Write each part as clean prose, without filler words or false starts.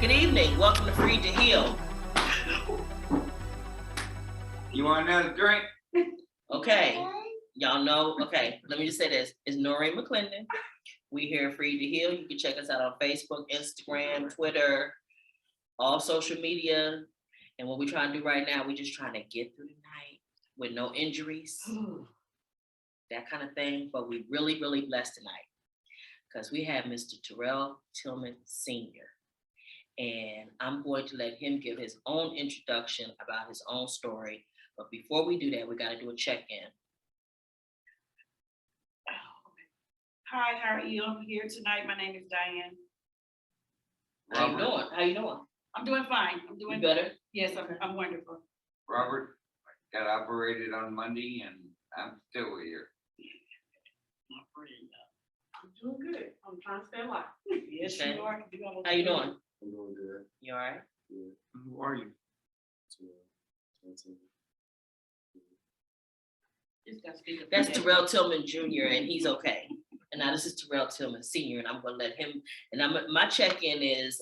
Good evening. Welcome to Free to Heal. You want another drink? Okay. Y'all know. Okay. Let me just say this. It's Noreen McClendon. We here at Free to Heal. You can check us out on Facebook, Instagram, Twitter, all social media. And what we're trying to do right now, we're just trying to get through the night with no injuries, that kind of thing. But we really, really blessed tonight because we have Mr. Terrell Tillman Sr. And I'm going to let him give his own introduction about his own story. But before we do that, we got to do a check-in. Hi, how are you? I'm here tonight. My name is Diane. How you doing? How you doing? I'm doing fine. I'm doing better. Yes, I'm wonderful. Robert, I got operated on Monday and I'm still here. I'm doing good. I'm trying to stay alive. Yes, Okay. you are. How you doing? I'm doing good. You all right? Yeah. Who are you? Just gotta speak up. That's Terrell Tillman Jr. and he's okay. And now this is Terrell Tillman Sr. and I'm going to let him. And my check-in is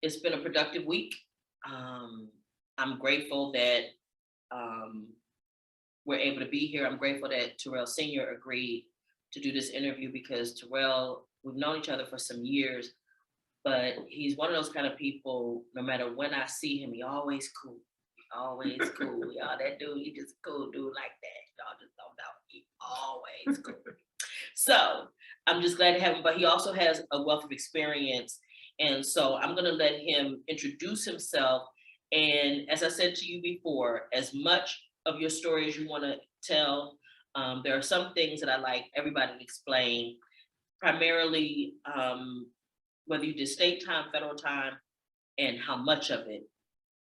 it's been a productive week. I'm grateful that we're able to be here. I'm grateful that Terrell Sr. agreed to do this interview because Terrell, we've known each other for some years, but he's one of those kind of people, no matter when I see him, he always cool. Always cool. Y'all, that dude, he just a cool dude like that. Y'all just don't know. He always cool. So I'm just glad to have him, but he also has a wealth of experience. And so I'm going to let him introduce himself. And as I said to you before, as much of your story as you want to tell, there are some things that I like everybody to explain, primarily whether you did state time, federal time, and how much of it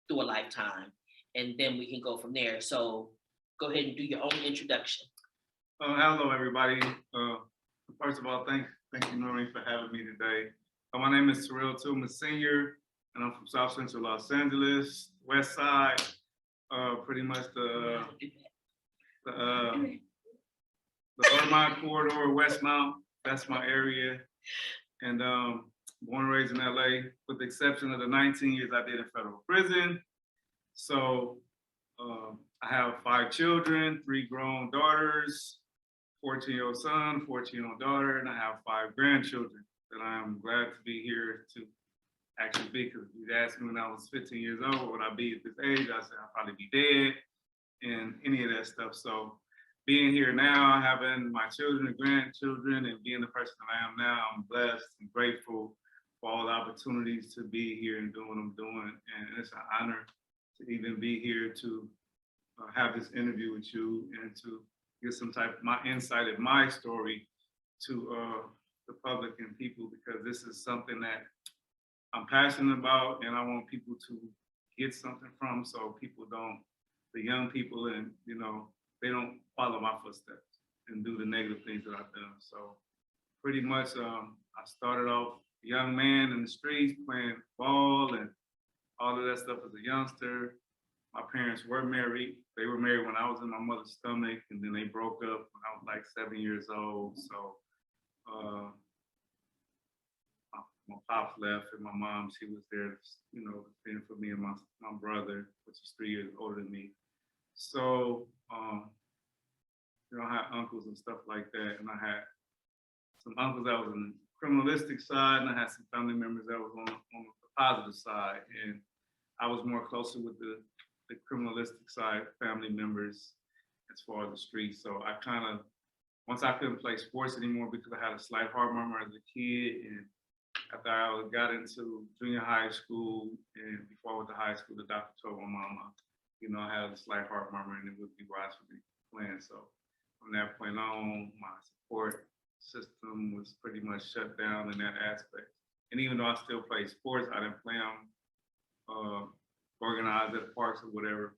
through a lifetime. And then we can go from there. So go ahead and do your own introduction. Hello, everybody. First of all, thank you, Noreen, for having me today. My name is Terrell Tillman Sr., and I'm from South Central Los Angeles, West Side, pretty much the Vermont corridor, Westmount. That's my area. And born and raised in LA, with the exception of the 19 years I did in federal prison. So I have 5 children, 3 grown daughters, 14-year-old son, 14-year-old daughter, and I have 5 grandchildren that I am glad to be here to actually be, because if you'd asked me when I was 15 years old, what would I be at this age? I said I'd probably be dead and any of that stuff. So being here now, having my children and grandchildren and being the person that I am now, I'm blessed and grateful for all the opportunities to be here and doing what I'm doing. And it's an honor to even be here to have this interview with you and to get some type of my insight of my story to the public and people, because this is something that I'm passionate about and I want people to get something from, so people don't, the young people, and they don't follow my footsteps and do the negative things that I've done. So pretty much I started off a young man in the streets playing ball and all of that stuff as a youngster. My parents were married. They were married when I was in my mother's stomach, and then they broke up when I was like 7 years old. So my pops left and my mom, she was there, fending for me and my brother, which is 3 years older than me. So, I had uncles and stuff like that, and I had some uncles that was on the criminalistic side, and I had some family members that was on the positive side, and I was more closer with the criminalistic side family members as far as the streets. So I kind of, once I couldn't play sports anymore because I had a slight heart murmur as a kid, and after I got into junior high school, and before I went to high school, the doctor told my mama, I had a slight heart murmur and it would be wise for me playing. So from that point on, my support system was pretty much shut down in that aspect. And even though I still played sports, I didn't play them organized at parks or whatever.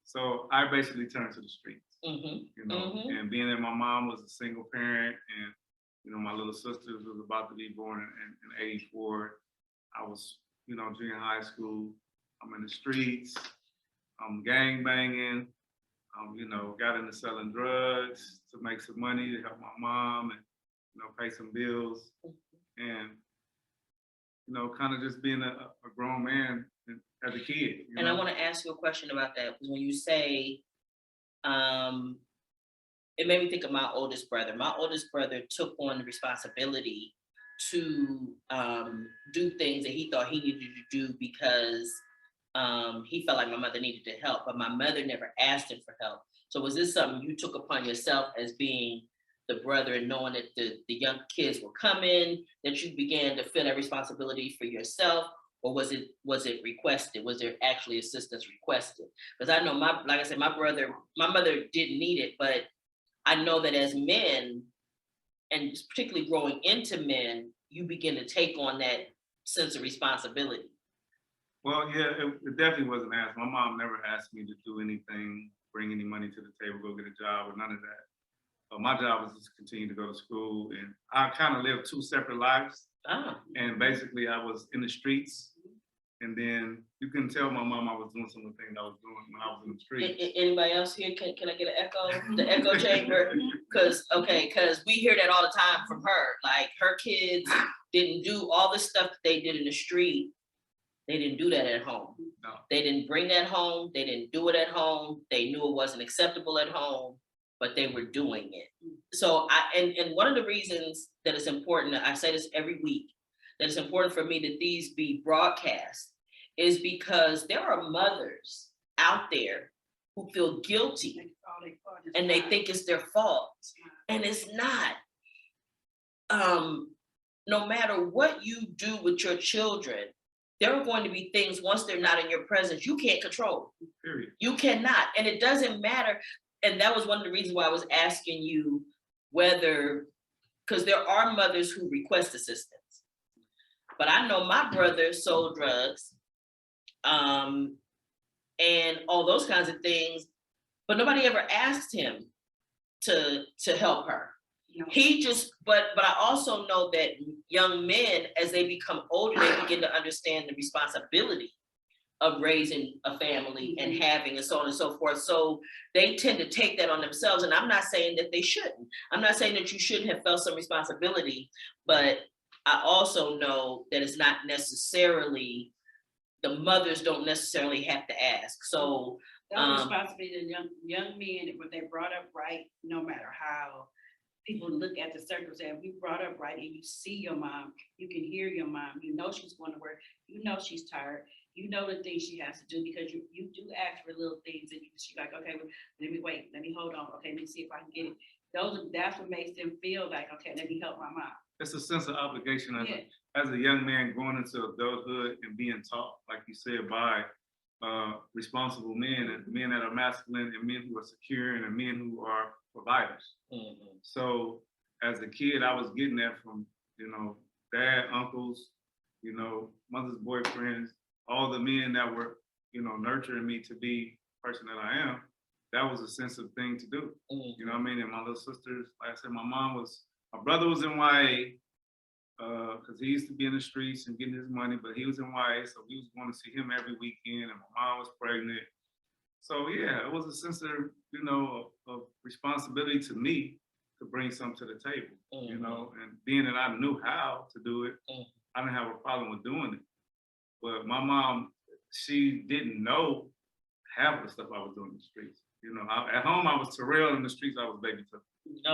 So I basically turned to the streets, and being that my mom was a single parent, and my little sister was about to be born in 84. I was, junior high school. I'm in the streets. I'm gang banging. Got into selling drugs to make some money to help my mom and pay some bills. And you know, kind of just being a grown man as a kid. You And know? I want to ask you a question about that, because when you say, it made me think of my oldest brother. My oldest brother took on the responsibility to do things that he thought he needed to do because he felt like my mother needed to help, but my mother never asked him for help. So was this something you took upon yourself as being the brother and knowing that the young kids were coming, that you began to feel that responsibility for yourself? Or was it requested? Was there actually assistance requested? Because I know like I said, my mother didn't need it, but I know that as men, and particularly growing into men, you begin to take on that sense of responsibility. Well, yeah, it definitely wasn't asked. My mom never asked me to do anything, bring any money to the table, go get a job, or none of that. My job was just continue to go to school, and I kind of lived two separate lives. And basically, I was in the streets, and then you can tell my mom I was doing some of the things I was doing when I was in the streets. Anybody else here? Can I get an echo? The echo chamber? Because we hear that all the time from her. Like, her kids didn't do all the stuff that they did in the street. They didn't do that at home. No. They didn't bring that home. They didn't do it at home. They knew it wasn't acceptable at home, but they were doing it. So and one of the reasons that it's important, I say this every week, that it's important for me that these be broadcast is because there are mothers out there who feel guilty and they think it's their fault, and it's not. No matter what you do with your children, there are going to be things once they're not in your presence you can't control. Period. You cannot, and it doesn't matter. And that was one of the reasons why I was asking you whether, because there are mothers who request assistance. But I know my brother sold drugs, and all those kinds of things, but nobody ever asked him to help her. He just, but I also know that young men, as they become older, they begin to understand the responsibility of raising a family and having, and so on and so forth. So they tend to take that on themselves. And I'm not saying that they shouldn't. I'm not saying that you shouldn't have felt some responsibility, but I also know that it's not necessarily, the mothers don't necessarily have to ask. So that responsibility of young men, when they're brought up right, no matter how people look at the circumstance, we brought up right, and you see your mom, you can hear your mom, you know she's going to work, you know she's tired, you know the things she has to do, because you do ask for little things, and she's like, okay, well, let me wait, let me hold on, okay, let me see if I can get it. That's what makes them feel like, okay, let me help my mom. It's a sense of obligation as a young man going into adulthood and being taught, like you said, by responsible men, and men that are masculine, and men who are secure, and men who are providers. mm-hmm. So as a kid, I was getting that from, you know, dad, uncles, you know, mother's boyfriends, all the men that were, you know, nurturing me to be the person that I am. That was a sensitive thing to do. Mm-hmm. You know what I mean? And my little sisters, like I said, my brother was in YA, because he used to be in the streets and getting his money, but he was in YA, so we was going to see him every weekend, and my mom was pregnant. So yeah, it was a sense of, you know, of responsibility to me to bring something to the table, mm-hmm. you know, and being that I knew how to do it, mm-hmm. I didn't have a problem with doing it. But my mom, she didn't know half of the stuff I was doing in the streets. You know, at home I was Terrell, in the streets I was Baby Tucker.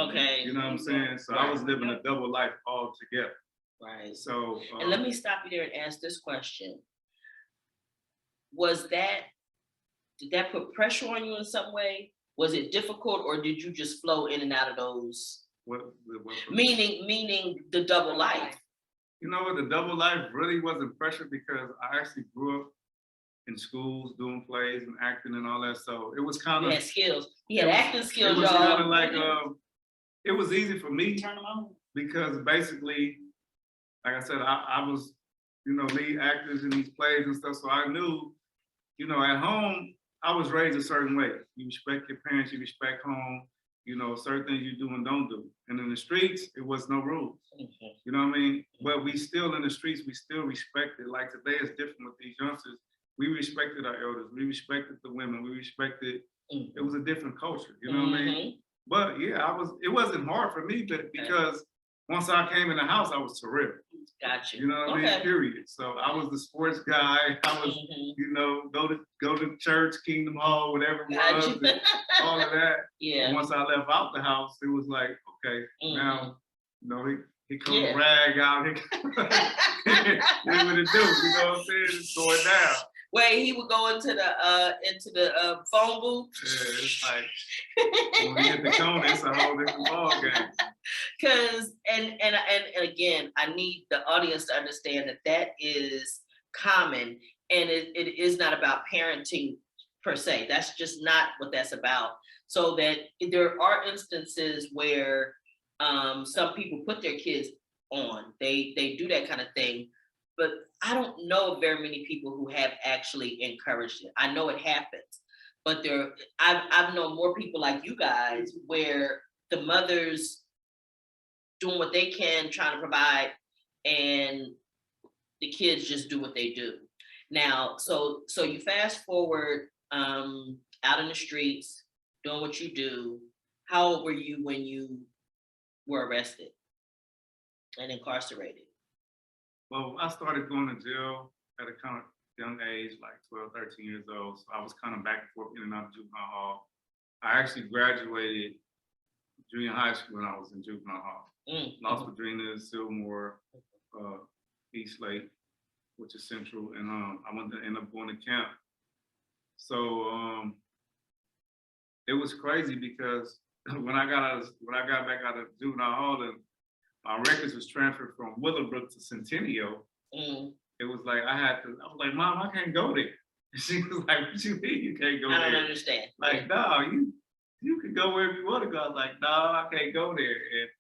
Okay. You know what I'm saying? So I was living a double life altogether. Right. So and let me stop you there and ask this question. Did that put pressure on you in some way? Was it difficult, or did you just flow in and out of those? What Meaning the double life. You know what, the double life really wasn't pressure, because I actually grew up in schools doing plays and acting and all that. So it was kind of, he had skills. He had acting skills, y'all. It was y'all. kind of like, it was easy for me, Turn them on. because basically, like I said, I was, you know, lead actors in these plays and stuff. So I knew, you know, at home, I was raised a certain way. You respect your parents, you respect home, you know, certain things you do and don't do. And in the streets, it was no rules. Mm-hmm. You know what I mean? But we still in the streets, we still respected. Like today is different with these youngsters. We respected our elders. We respected the women. We respected, it was a different culture. You know what I mean? But yeah, it wasn't hard for me, but because once I came in the house, I was surreal. Got you. You know what I mean? Okay. Period. So I was the sports guy. I was, Mhm. you know, go to church, Kingdom Hall, whatever it Got was, you. and all of that. Yeah. And once I left out the house, it was like, okay, now, you know, he comes Yeah. rag out. Here's what it do. You know what I'm saying? It's going down. Wait, he would go into the phone booth. Yeah, it's like when we hit the cone, it's a whole different ball game. Cause and again, I need the audience to understand that is common, and it is not about parenting per se. That's just not what that's about. So that there are instances where some people put their kids on. They do that kind of thing, but I don't know of very many people who have actually encouraged it. I know it happens, but I've known more people like you guys where the mothers doing what they can, trying to provide, and the kids just do what they do. Now, so you fast forward out in the streets, doing what you do. How old were you when you were arrested and incarcerated? Well, I started going to jail at a kind of young age, like 12, 13 years old. So I was kind of back and forth in and out of juvenile hall. I actually graduated junior high school when I was in juvenile hall. Las Padrinas, Silmore, East Lake, which is central, and I went to end up going to camp. So it was crazy because when I got back out of juvenile hall, and my records was transferred from Willowbrook to Centennial. It was like I was like, Mom, I can't go there. She was like, what you mean you can't go there? I don't understand. Like, no, you can go wherever you want to go. I was like, no, I can't go there. And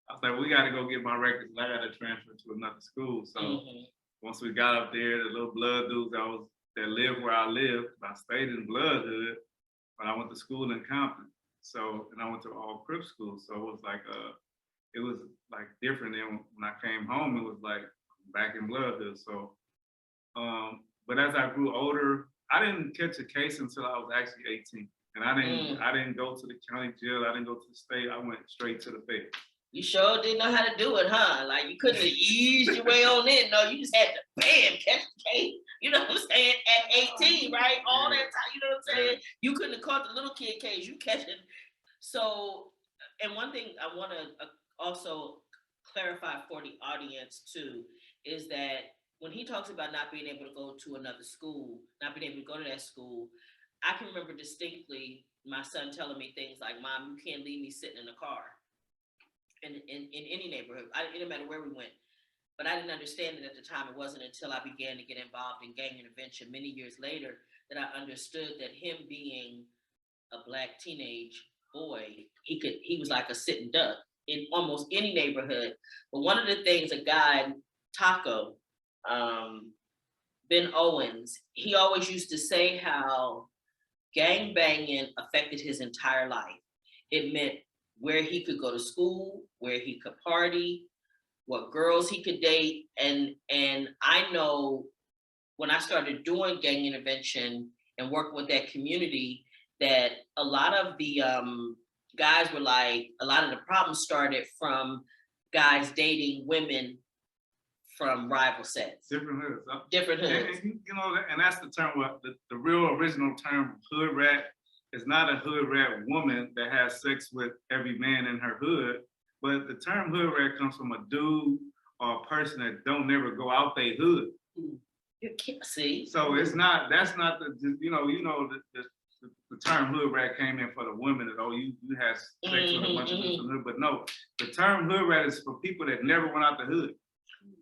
I was like, we got to go get my records. And I got to transfer to another school. So once we got up there, the little blood dudes that lived where I lived, I stayed in Bloodhood, but I went to school in Compton. So, and I went to all Crip school. So it was like different. And when I came home, it was like back in Bloodhood. So, but as I grew older, I didn't catch a case until I was actually 18. And I didn't go to the county jail. I didn't go to the state. I went straight to the fed. You sure didn't know how to do it, huh? Like you couldn't have eased your way on in. No, you just had to bam, catch the case. You know what I'm saying? At 18, right? All that time, you know what I'm saying? You couldn't have caught the little kid case. You catch it. So, and one thing I want to also clarify for the audience too, is that when he talks about not being able to go to another school, not being able to go to that school, I can remember distinctly my son telling me things like, Mom, you can't leave me sitting in the car in any neighborhood. It didn't matter where we went. But I didn't understand it at the time. It wasn't until I began to get involved in gang intervention many years later that I understood that him being a Black teenage boy, he was like a sitting duck in almost any neighborhood. But one of the things, a guy, Taco, Ben Owens, he always used to say how gang banging affected his entire life. It meant where he could go to school, where he could party, what girls he could date. And I know when I started doing gang intervention and working with that community, that a lot of the guys were like, a lot of the problems started from guys dating women from rival sets. Different hoods. Different hoods. And, you know, and that's the term, the real original term, hood rat, is not a hood rat woman that has sex with every man in her hood, but the term hood rat comes from a dude or a person that don't never go out they hood. You can't see. So that's not the term hood rat came in for the women that, you have sex with a bunch of different hood, but no, the term hood rat is for people that never went out the hood.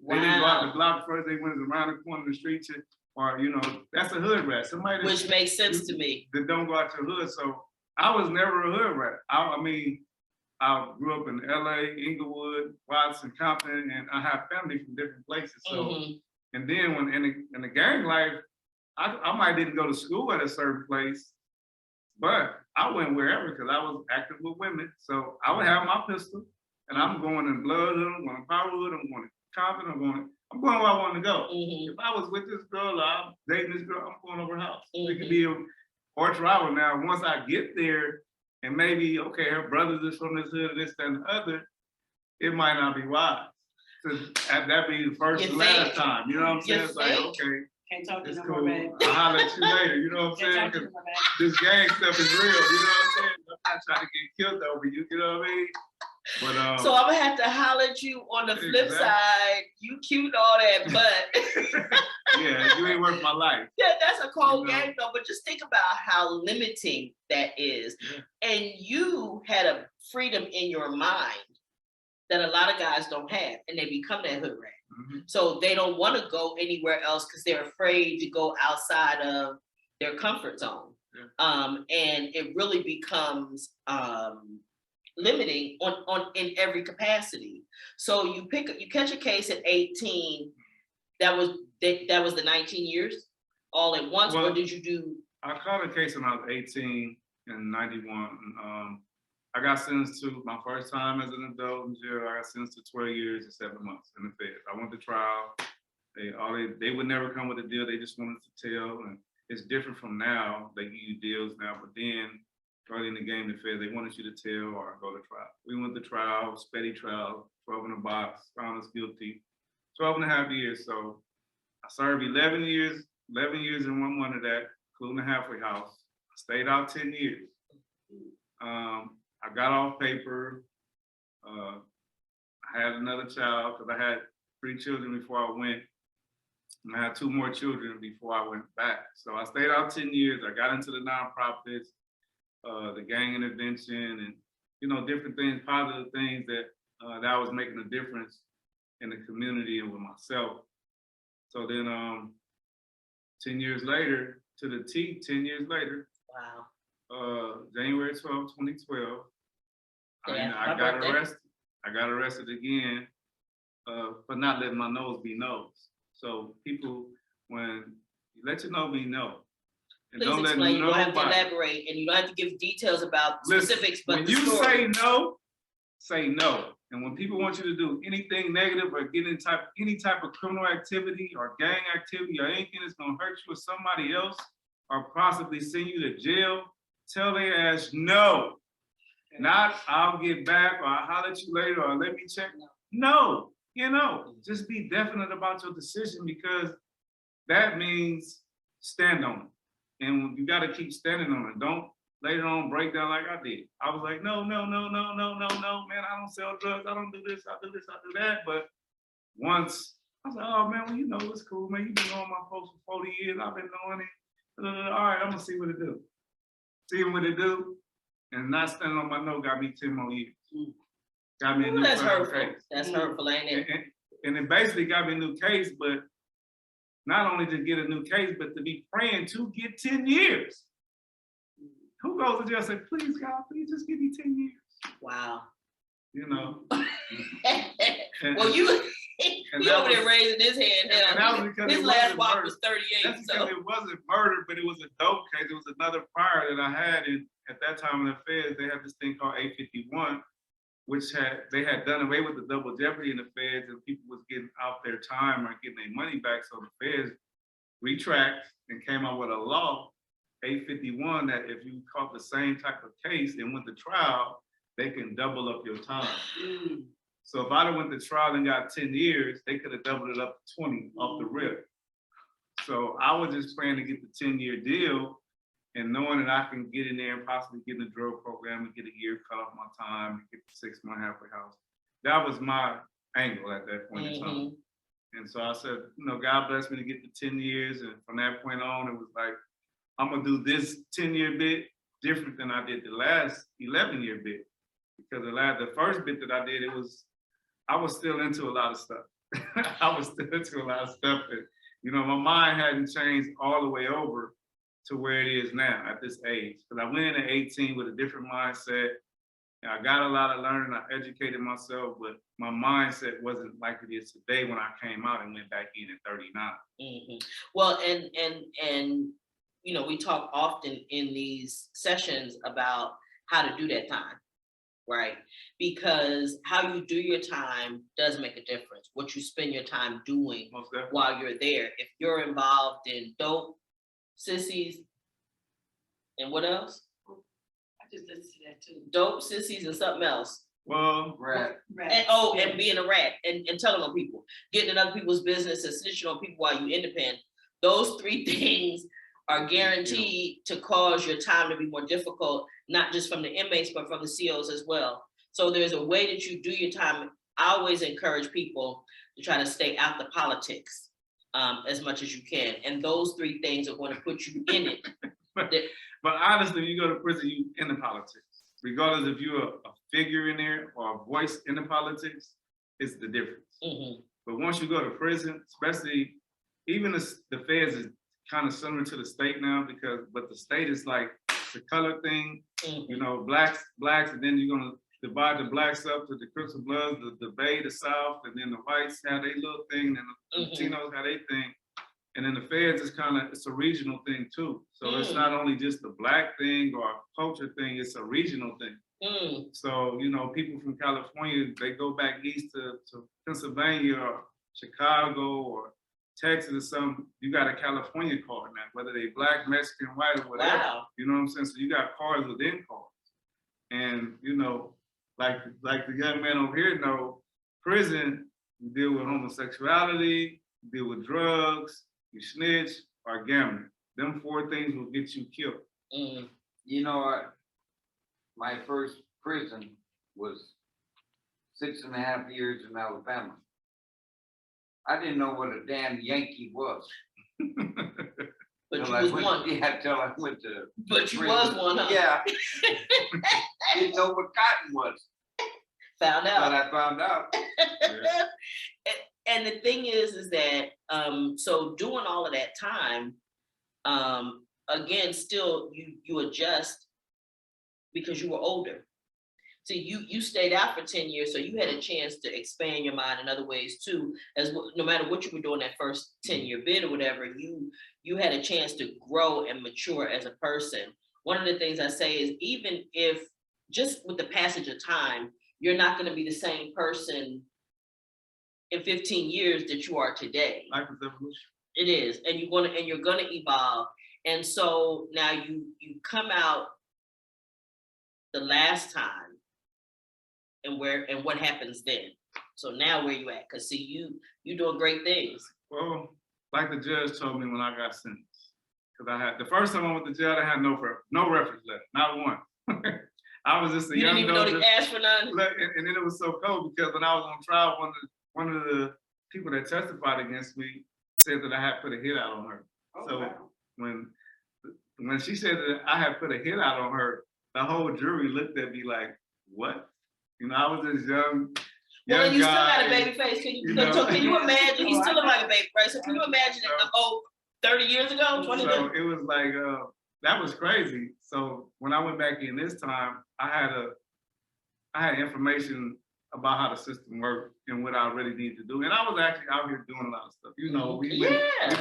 Wow. They didn't go out the block first, they went around the corner of the street, or, that's a hood rat. Somebody which makes sense to me. That don't go out your hood. So I was never a hood rat. I mean, I grew up in LA, Inglewood, Watson, Compton, and I have family from different places. So, and then when in the gang life, I might didn't go to school at a certain place, but I went wherever because I was active with women. So I would have my pistol, and I'm going in Bloodhood, I'm going to Powerwood, I'm going to Compton, I'm going where I want to go. If I was with this girl or I'm dating this girl, I'm going over her house. It could be or travel. Now, once I get there, and maybe, okay, her brothers is from this hood, this, that, and the other, it might not be wise. that be the first You and last think? time, you know what I'm saying? You It's like, think? okay, Can't talk to it's you no cool, more, babe. I'll holler at you later, you know what I'm Can't saying? talk to you 'Cause no more, babe. this gang stuff is real, you know what I'm saying? I'm not trying to get killed over you, you know what I mean? But So I'm gonna have to holler at you on the flip Exactly. side. You cute all that, but yeah, you ain't worth my life. yeah, that's a cold You know? game though. But just think about how limiting that is. Yeah. And you had a freedom in your mind that a lot of guys don't have, and they become that hood rat. Mhm. So they don't want to go anywhere else because they're afraid to go outside of their comfort zone. Yeah. And it really becomes limiting in every capacity. So you catch a case at 18, that was the 19 years all at once, or Well, did you do? I caught a case when I was 18 in 91. I got sentenced to my first time as an adult in jail. I got sentenced to 12 years and 7 months in the feds. I went to trial. They would never come with a deal. They just wanted to tell, and it's different from now. They give you deals now, but then early in the game, the feds, they wanted you to tell or go to trial. We went to trial, speddy trial, 12 in a box, found us guilty, 12 and a half years. So I served 11 years and 1 month of that, including the halfway house. I stayed out 10 years. I got off paper. I had another child because I had 3 children before I went. And I had 2 more children before I went back. So I stayed out 10 years. I got into the nonprofits, the gang intervention, and different things, positive things that I was making a difference in the community and with myself. So then 10 years later, to the T, 10 years later, Wow. January 12, 2012, Yeah, I my got birthday. arrested. I got arrested again for not letting my nose be nose. So people, when you let your nose be no, and Please don't let explain. You don't have to nobody. elaborate, and you don't have to give details about Listen, specifics, but when the you story. say no. And when people want you to do anything negative or get in any type of criminal activity or gang activity or anything that's gonna hurt you or somebody else or possibly send you to jail, tell their ass no. Not I'll get back or I'll holler at you later or let me check. No, just be definite about your decision because that means stand on it. And you gotta keep standing on it. Don't later on break down like I did. I was like, no, man, I don't sell drugs, I don't do this, I do this, I do that. But once I was like, oh man, well, it's cool, man. You've been knowing my folks for 40 years, I've been knowing it. All right, I'm gonna see what it do. See what it do. And not standing on my nose got me 10 more years. Got me a new That's federal hurtful. case. That's hurtful, ain't it? And it basically got me a new case, but not only to get a new case, but to be praying to get 10 years. Who goes to jail and say, please, God, please just give me 10 years? Wow. And, He that over there was- raising his hand. and that was because His it last wasn't walk murder. was 38. That's So because it wasn't murder, but it was a dope case. It was another prior that I had. And at that time in the feds, they had this thing called 851, which they had done away with the double jeopardy in the feds, and people was getting out their time or getting their money back. So the feds retract and came out with a law, 851, that if you caught the same type of case and went to trial, they can double up your time. So if I'd have went to trial and got 10 years, they could have doubled it up to 20 off the rip. So I was just praying to get the 10-year deal and knowing that I can get in there and possibly get in the drug program and get a year cut off my time and get the 6-month halfway house. That was my angle at that point in time. And so I said, God bless me to get the 10 years. And from that point on, it was like, I'm gonna do this 10-year bit different than I did the last 11-year bit. Because the first bit that I did, I was still into a lot of stuff. I was still into a lot of stuff that, my mind hadn't changed all the way over to where it is now at this age. Because I went in at 18 with a different mindset. And I got a lot of learning, I educated myself, but my mindset wasn't like it is today when I came out and went back in at 39. Well, and we talk often in these sessions about how to do that time. Right? Because how you do your time does make a difference. What you spend your time doing while you're there. If you're involved in dope, sissies, and what else? I just listened to that too. Dope, sissies, and something else. Well, Rat. And being a rat and telling on people, getting in other people's business and snitching on people while you independent. Those three things are guaranteed to cause your time to be more difficult, not just from the inmates, but from the COs as well. So there's a way that you do your time. I always encourage people to try to stay out the politics as much as you can. And those three things are going to put you in it. but honestly, you go to prison, you in the politics. Regardless if you're a figure in there or a voice in the politics, it's the difference. Mm-hmm. But once you go to prison, especially even the feds is kind of similar to the state now but the state is like the color thing, Mm-hmm. you know, blacks, and then you're gonna divide the blacks up to the Crips and Bloods, the Bay, the South, and then the whites have their little thing, and the Latinos have their thing. And then the feds is it's a regional thing too. So it's not only just the black thing or a culture thing, it's a regional thing. So, you know, people from California, they go back east to Pennsylvania or Chicago or Texas or something, you got a California card now, whether they black, Mexican, white, or whatever. Wow. You know what I'm saying? So you got cards within cards. And, you know, like the young man over here know, prison, you deal with homosexuality, you deal with drugs, you snitch, or gambling. Them 4 things will get you killed. You know what? My first prison was 6.5 years in Alabama. I didn't know what a damn Yankee was. But you was one. Yeah, till I went to. But you prison. was one, huh? Yeah. Didn't know what cotton was. Found out. But I found out. Yeah. And the thing is that so doing all of that time, again, still you adjust because you were older. So you stayed out for 10 years, so you had a chance to expand your mind in other ways too. No matter what you were doing that first 10-year bid or whatever, you had a chance to grow and mature as a person. One of the things I say is, even if just with the passage of time, you're not going to be the same person in 15 years that you are today. Life is evolution. It is, and you're gonna evolve. And so now you come out the last time, and what happens then? So now where you at? Because see, you doing great things. Well, like the judge told me when I got sentenced, because I had the first time I went to jail, I had no reference letter, not one. I was just a young. You didn't even know to ask for none. And then it was so cold because when I was on trial, one of the people that testified against me said that I had put a hit out on her. Oh, So wow. when she said that I had put a hit out on her, the whole jury looked at me like, what? You know, I was this young Well, and you still guy, got a baby face. Can you imagine? He's Oh, still I look like a baby, right? So can you imagine it? 30 years ago, 20 years So it was like, that was crazy. So when I went back in this time, I had information about how the system worked and what I really need to do. And I was actually out here doing a lot of stuff. You know, we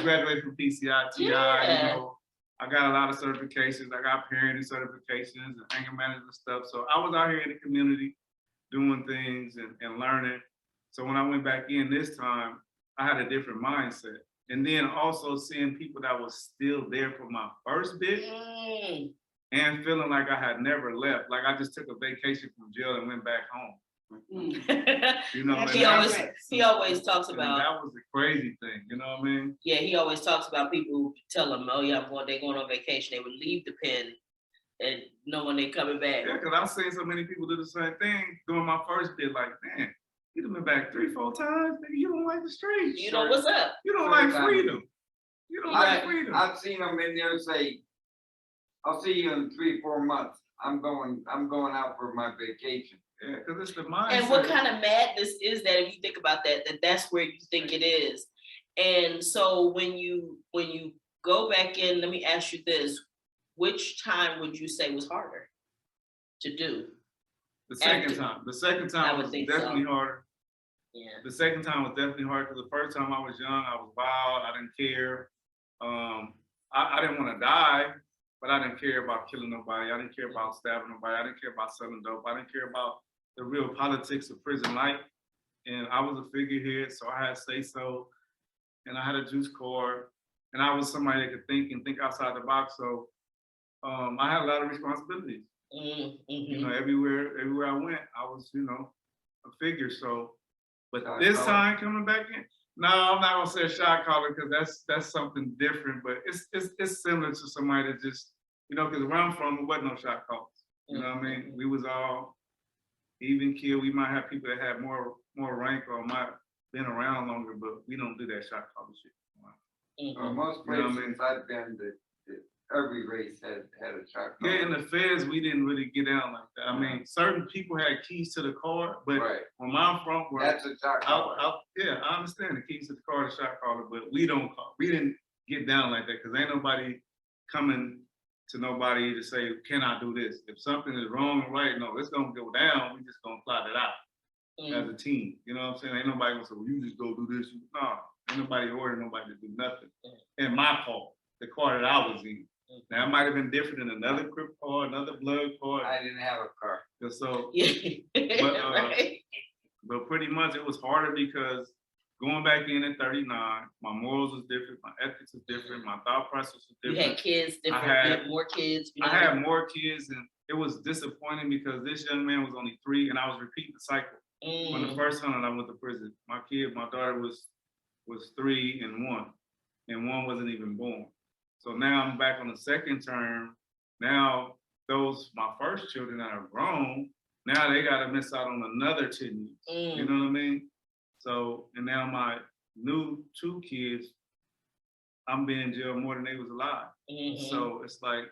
graduated from PCI, TI, you know, I got a lot of certifications. I got parenting certifications and anger management stuff. So I was out here in the community doing things and learning. So when I went back in this time, I had a different mindset. And then also seeing people that was still there for my first bit and feeling like I had never left. Like I just took a vacation from jail and went back home. You know, he always talks about that was the crazy thing, you know what I mean? Yeah, he always talks about people who tell him, oh yeah, they're going on vacation, they would leave the pen and know when they're coming back. Yeah, because I've seen so many people do the same thing during my first bit, like, man, you done been back 3-4 times, nigga, you don't like the streets. You know what's up. You don't like freedom. You don't like freedom. I've seen them in there say, I'll see you in 3-4 months. I'm going out for my vacation. Yeah, because it's the mindset. And what kind of madness is that if you think about that's where you think it is. And so when you go back in, let me ask you this, which time would you say was harder to do? The second time was definitely harder. Yeah. The second time was definitely hard because the first time I was young, I was wild, I didn't care. I didn't want to die, but I didn't care about killing nobody. I didn't care about stabbing nobody. I didn't care about selling dope. I didn't care about the real politics of prison life. And I was a figurehead, so I had say so. And I had a juice card. And I was somebody that could think outside the box. So I had a lot of responsibilities. You know, everywhere I went, I was, you know, a figure. So, but Shot this caller. time coming back in, no, I'm not gonna say shot caller because that's something different. But it's similar to somebody that just, you know, because where I'm from, there wasn't no shot callers. You know what I mean? We was all even keel. We might have people that had more rank or might been around longer, but we don't do that shot caller shit. Most You know what I places mean? I've been, every race had a shot caller. Yeah, in the feds, we didn't really get down like that. I mean, certain people had keys to the car, but Right. where I'm from, That's a shot caller. yeah, I understand the keys to the car, the shot caller, but we didn't get down like that because ain't nobody coming to nobody to say, can I do this? If something is wrong or right, no, it's gonna go down. We just gonna plot it out as a team. You know what I'm saying? Ain't nobody gonna say, well, you just go do this. No, ain't nobody ordering nobody to do nothing. And my car, the car that I was in. Now it might have been different in another Crip car, another blood car. I didn't have a car. So, Right. but pretty much it was harder because going back in at 39, my morals was different, my ethics was different, my thought process was You different. had kids, different, had- you had more kids. You know I what I had mean? more kids and it was disappointing because this young man was only 3 and I was repeating the cycle. When the first time I went to prison, my daughter was 3 and 1, and 1 wasn't even born. So now I'm back on the second term. Now my first children that are grown, now they gotta miss out on another 10 years. You know what I mean? So, and now my new 2 kids, I'm being in jail more than they was alive. So it's like,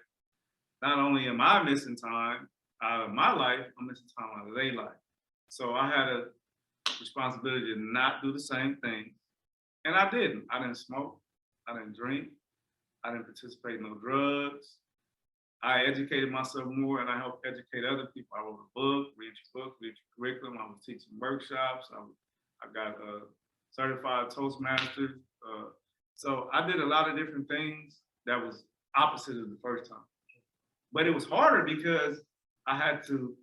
not only am I missing time out of my life, I'm missing time out of their life. So I had a responsibility to not do the same thing. And I didn't. I didn't smoke. I didn't drink. I didn't participate in no drugs. I educated myself more and I helped educate other people. I wrote a book, Reentry curriculum. I was teaching workshops. I got a certified Toastmaster. So I did a lot of different things that was opposite of the first time. But it was harder because I had to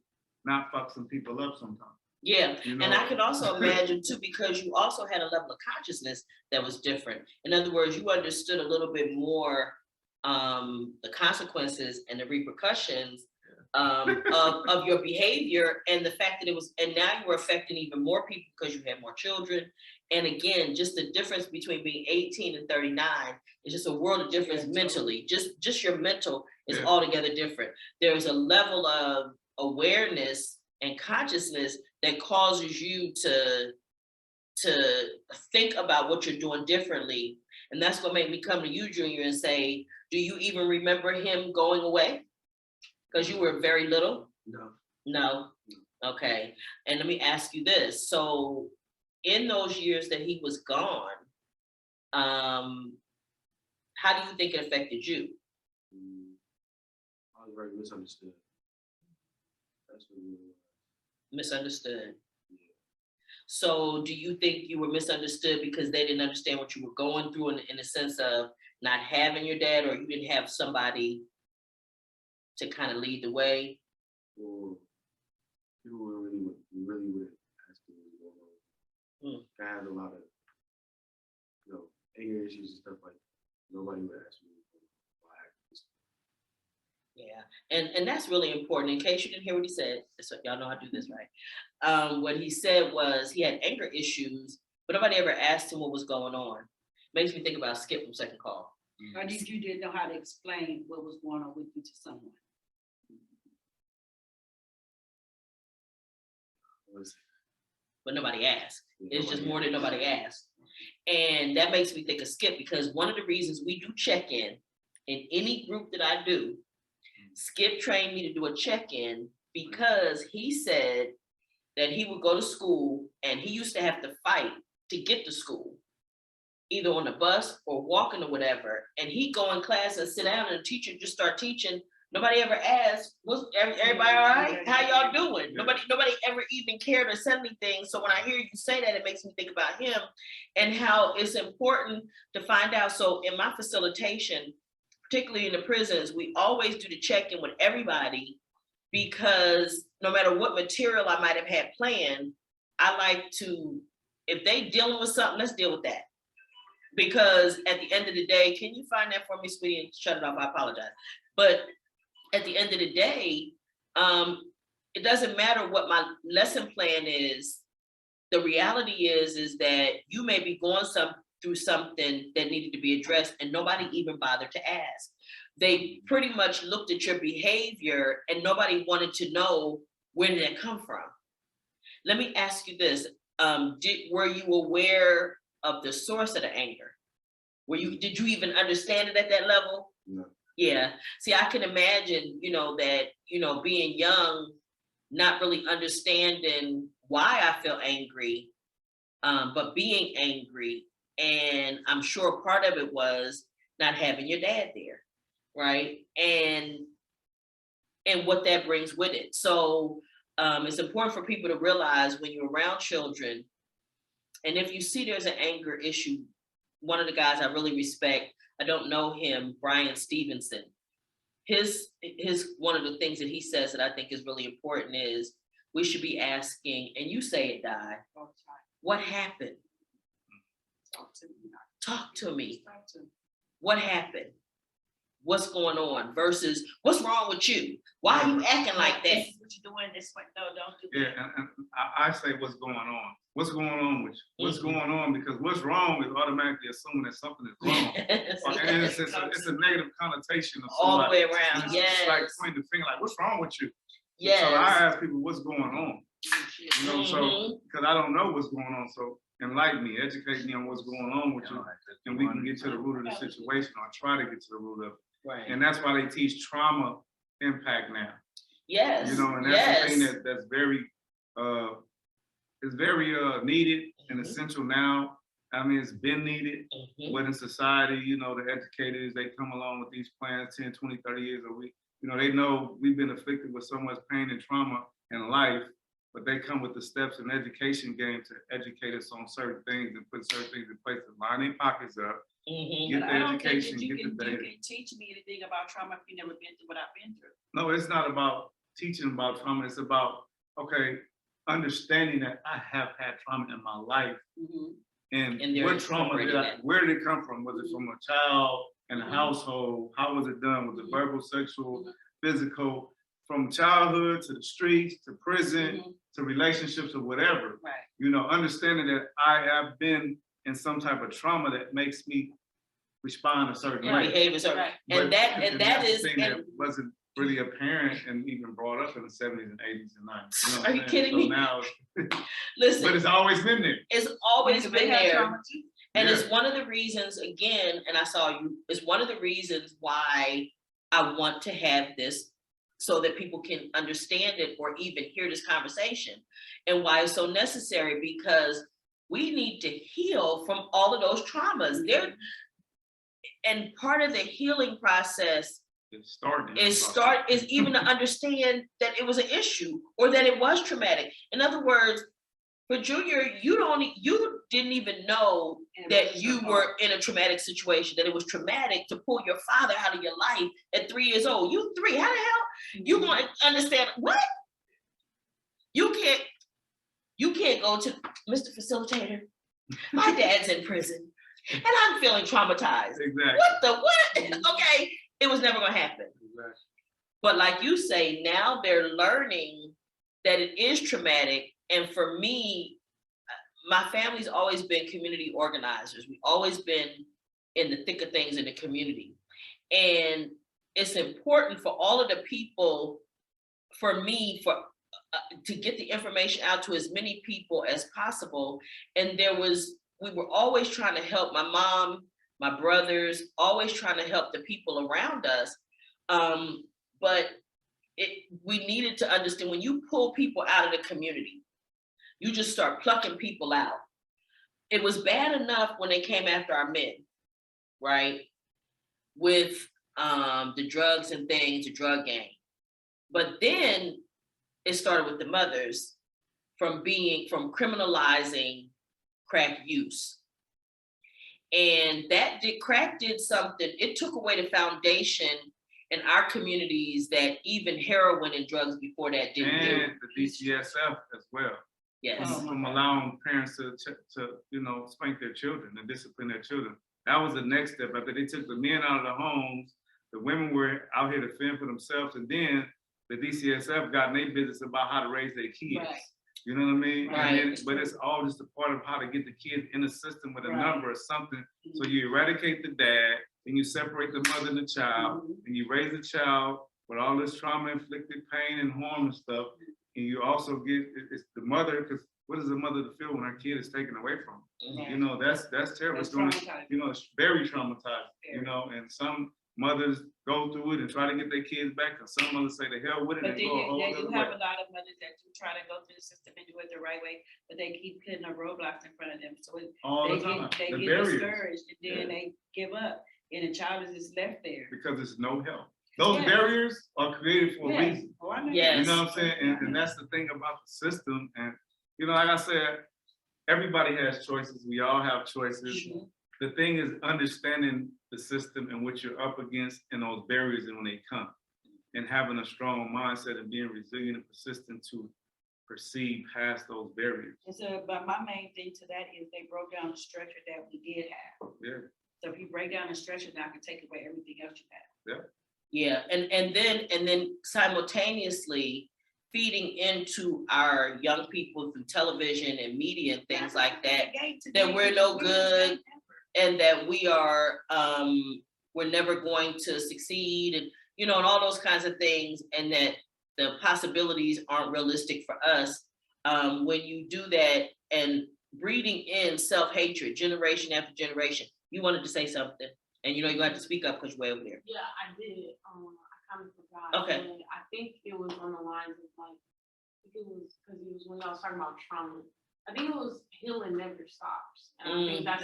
not fuck some people up sometimes. Yeah, You know? and I could also imagine too, because you also had a level of consciousness that was different. In other words, you understood a little bit more the consequences and the repercussions of your behavior, and the fact that and now you were affecting even more people because you had more children. And again, just the difference between being 18 and 39 is just a world of difference mentally. Just your mental is altogether different. There's a level of awareness and consciousness that causes you to think about what you're doing differently. And that's what made me come to you, Junior, and say, do you even remember him going away? Because you were very little? No? Okay. And let me ask you this. So in those years that he was gone, how do you think it affected you? I was very misunderstood. That's what it was. Misunderstood. Yeah. So do you think you were misunderstood because they didn't understand what you were going through in the sense of not having your dad, or you didn't have somebody to kind of lead the way? Well, people really would ask me what was going on. I had a lot of, anger issues and stuff like that. Nobody would ask me why I acted this way. Yeah, and that's really important. In case you didn't hear what he said, so y'all know I do this right. What he said was he had anger issues, but nobody ever asked him what was going on. Makes me think about Skip from Second Call. Or you didn't know how to explain what was going on with you to someone. But nobody asked. Yeah, It's just nobody more than nobody asked. And that makes me think of Skip, because one of the reasons we do check-in any group that I do, Skip trained me to do a check-in because he said that he would go to school and he used to have to fight to get to school, either on the bus or walking or whatever. And he'd go in class and sit down and the teacher just start teaching. Nobody ever asked, was everybody all right? How y'all doing? Yeah. Nobody ever even cared or said anything. So when I hear you say that, it makes me think about him and how it's important to find out. So in my facilitation, particularly in the prisons, we always do the check-in with everybody, because no matter what material I might have had planned, I like to, if they dealing with something, let's deal with that. Because at the end of the day, can you find that for me, sweetie, and shut it off? I apologize. But at the end of the day, it doesn't matter what my lesson plan is. The reality is that you may be going through something that needed to be addressed and nobody even bothered to ask. They pretty much looked at your behavior and nobody wanted to know where did it come from. Let me ask you this. Were you aware of the source of the anger? Did you even understand it at that level? No. Yeah. See, I can imagine, that, being young, not really understanding why I feel angry, but being angry. And I'm sure part of it was not having your dad there, right? And what that brings with it. So it's important for people to realize when you're around children, and if you see there's an anger issue, one of the guys I really respect, I don't know him, Brian Stevenson, his one of the things that he says that I think is really important is we should be asking, and you say it, Di, what happened? Talk to me. What happened? What's going on versus what's wrong with you? Why are you acting like that? What you doing this way? No, don't do Yeah, that. and I say what's going on. What's going on with you? What's going on? Because what's wrong is automatically assuming that something is wrong. And it's a negative connotation of All the somebody. way around, It's yes. like pointing the finger, like, what's wrong with you? Yes. So I ask people, what's going on? So because I don't know what's going on, so enlighten me, educate me on what's going on with you, and we can get to the root of the situation or try to get to the root of it. Right. And that's why they teach trauma impact now. Yes. And that's the thing that's very needed and essential now. I mean, it's been needed, but in society, the educators, they come along with these plans 10, 20, 30 years a week. They know we've been afflicted with so much pain and trauma in life, but they come with the steps in education game to educate us on certain things and put certain things in place to line their pockets up. Get the I don't think education, that you get the can data. teach me anything about trauma if you never been through what I've been through. No, it's not about teaching about trauma. It's about, understanding that I have had trauma in my life. And what trauma where did it come from? Was it from a child in a household? How was it done? Was it verbal, sexual, physical? From childhood to the streets, to prison, to relationships or whatever. Right. Understanding that I have been in some type of trauma that makes me respond a certain way. Behave a certain way. And that is the thing that wasn't really apparent and even brought up in the 70s and 80s and 90s. Are you kidding me? Now, listen, but it's always been there. It's always been there. And Yeah. it's one of the reasons, again, and I saw you, it's one of the reasons why I want to have this so that people can understand it or even hear this conversation, and why it's so necessary, because we need to heal from all of those traumas. And part of the healing process is even to understand that it was an issue or that it was traumatic. In other words, for Junior, you didn't even know that you were in a traumatic situation, that it was traumatic to pull your father out of your life at 3 years old. You 3, how the hell you going to understand what? You can't go to Mr. Facilitator. My dad's in prison and I'm feeling traumatized. Exactly. What? Okay, it was never gonna happen. Exactly. But like you say, now they're learning that it is traumatic. And for me, my family's always been community organizers. We've always been in the thick of things in the community. And it's important for all of the people, for me, to get the information out to as many people as possible. And we were always trying to help my mom, my brothers, always trying to help the people around us. But we needed to understand, when you pull people out of the community, you just start plucking people out. It was bad enough when they came after our men, right? With the drugs and things, the drug gang. But then it started with the mothers from criminalizing crack use. And crack did something. It took away the foundation in our communities that even heroin and drugs before that didn't do. And the DCSF as well. Yes. From allowing parents to spank their children and discipline their children. That was the next step. After they took the men out of the homes, the women were out here to fend for themselves, and then the DCSF got in their business about how to raise their kids. Right. You know what I mean? Right. And then, but it's all just a part of how to get the kids in the system with a Right. number or something. So you eradicate the dad, then you separate the mother and the child, and you raise the child with all this trauma inflicted pain and harm and stuff. And you also get, it's the mother, because what does the mother feel when her kid is taken away from her? Mhm. You know, that's terrible. That's It's gonna, traumatizing. you know, it's very traumatizing, you Very. know, and some mothers go through it and try to get their kids back, and some mothers say the hell with it But and then go a whole you other have way. a lot of mothers that do try to go through the system and do it the right way, but they keep putting up roadblocks in front of them, so All they the time, get, they the get barriers, discouraged, and then Yeah. they give up, and the child is just left there. because there's no help. Those Yeah. barriers are created for a Yeah. reason. Oh, I know. Yes. You know what I'm saying? And that's the thing about the system. And, you know, like I said, everybody has choices. We all have choices. Mhm. The thing is understanding the system and what you're up against and those barriers and when they come. And having a strong mindset and being resilient and persistent to proceed past those barriers. And so, but my main thing to that is they broke down the structure that we did have. Yeah. So if you break down the structure, then I can take away everything else you have. Yeah, and then simultaneously feeding into our young people through television and media and things like that, that we're no good and that we are we're never going to succeed, and you know, and all those kinds of things, and that the possibilities aren't realistic for us. When you do that and breeding in self-hatred generation after generation. You wanted to say something, and you know, you have to speak up because you're way over there. Yeah, I did. I kind of forgot. Okay. And I think it was on the lines of like, I think it was because it was when I was talking about trauma. I think it was healing never stops. And I think that's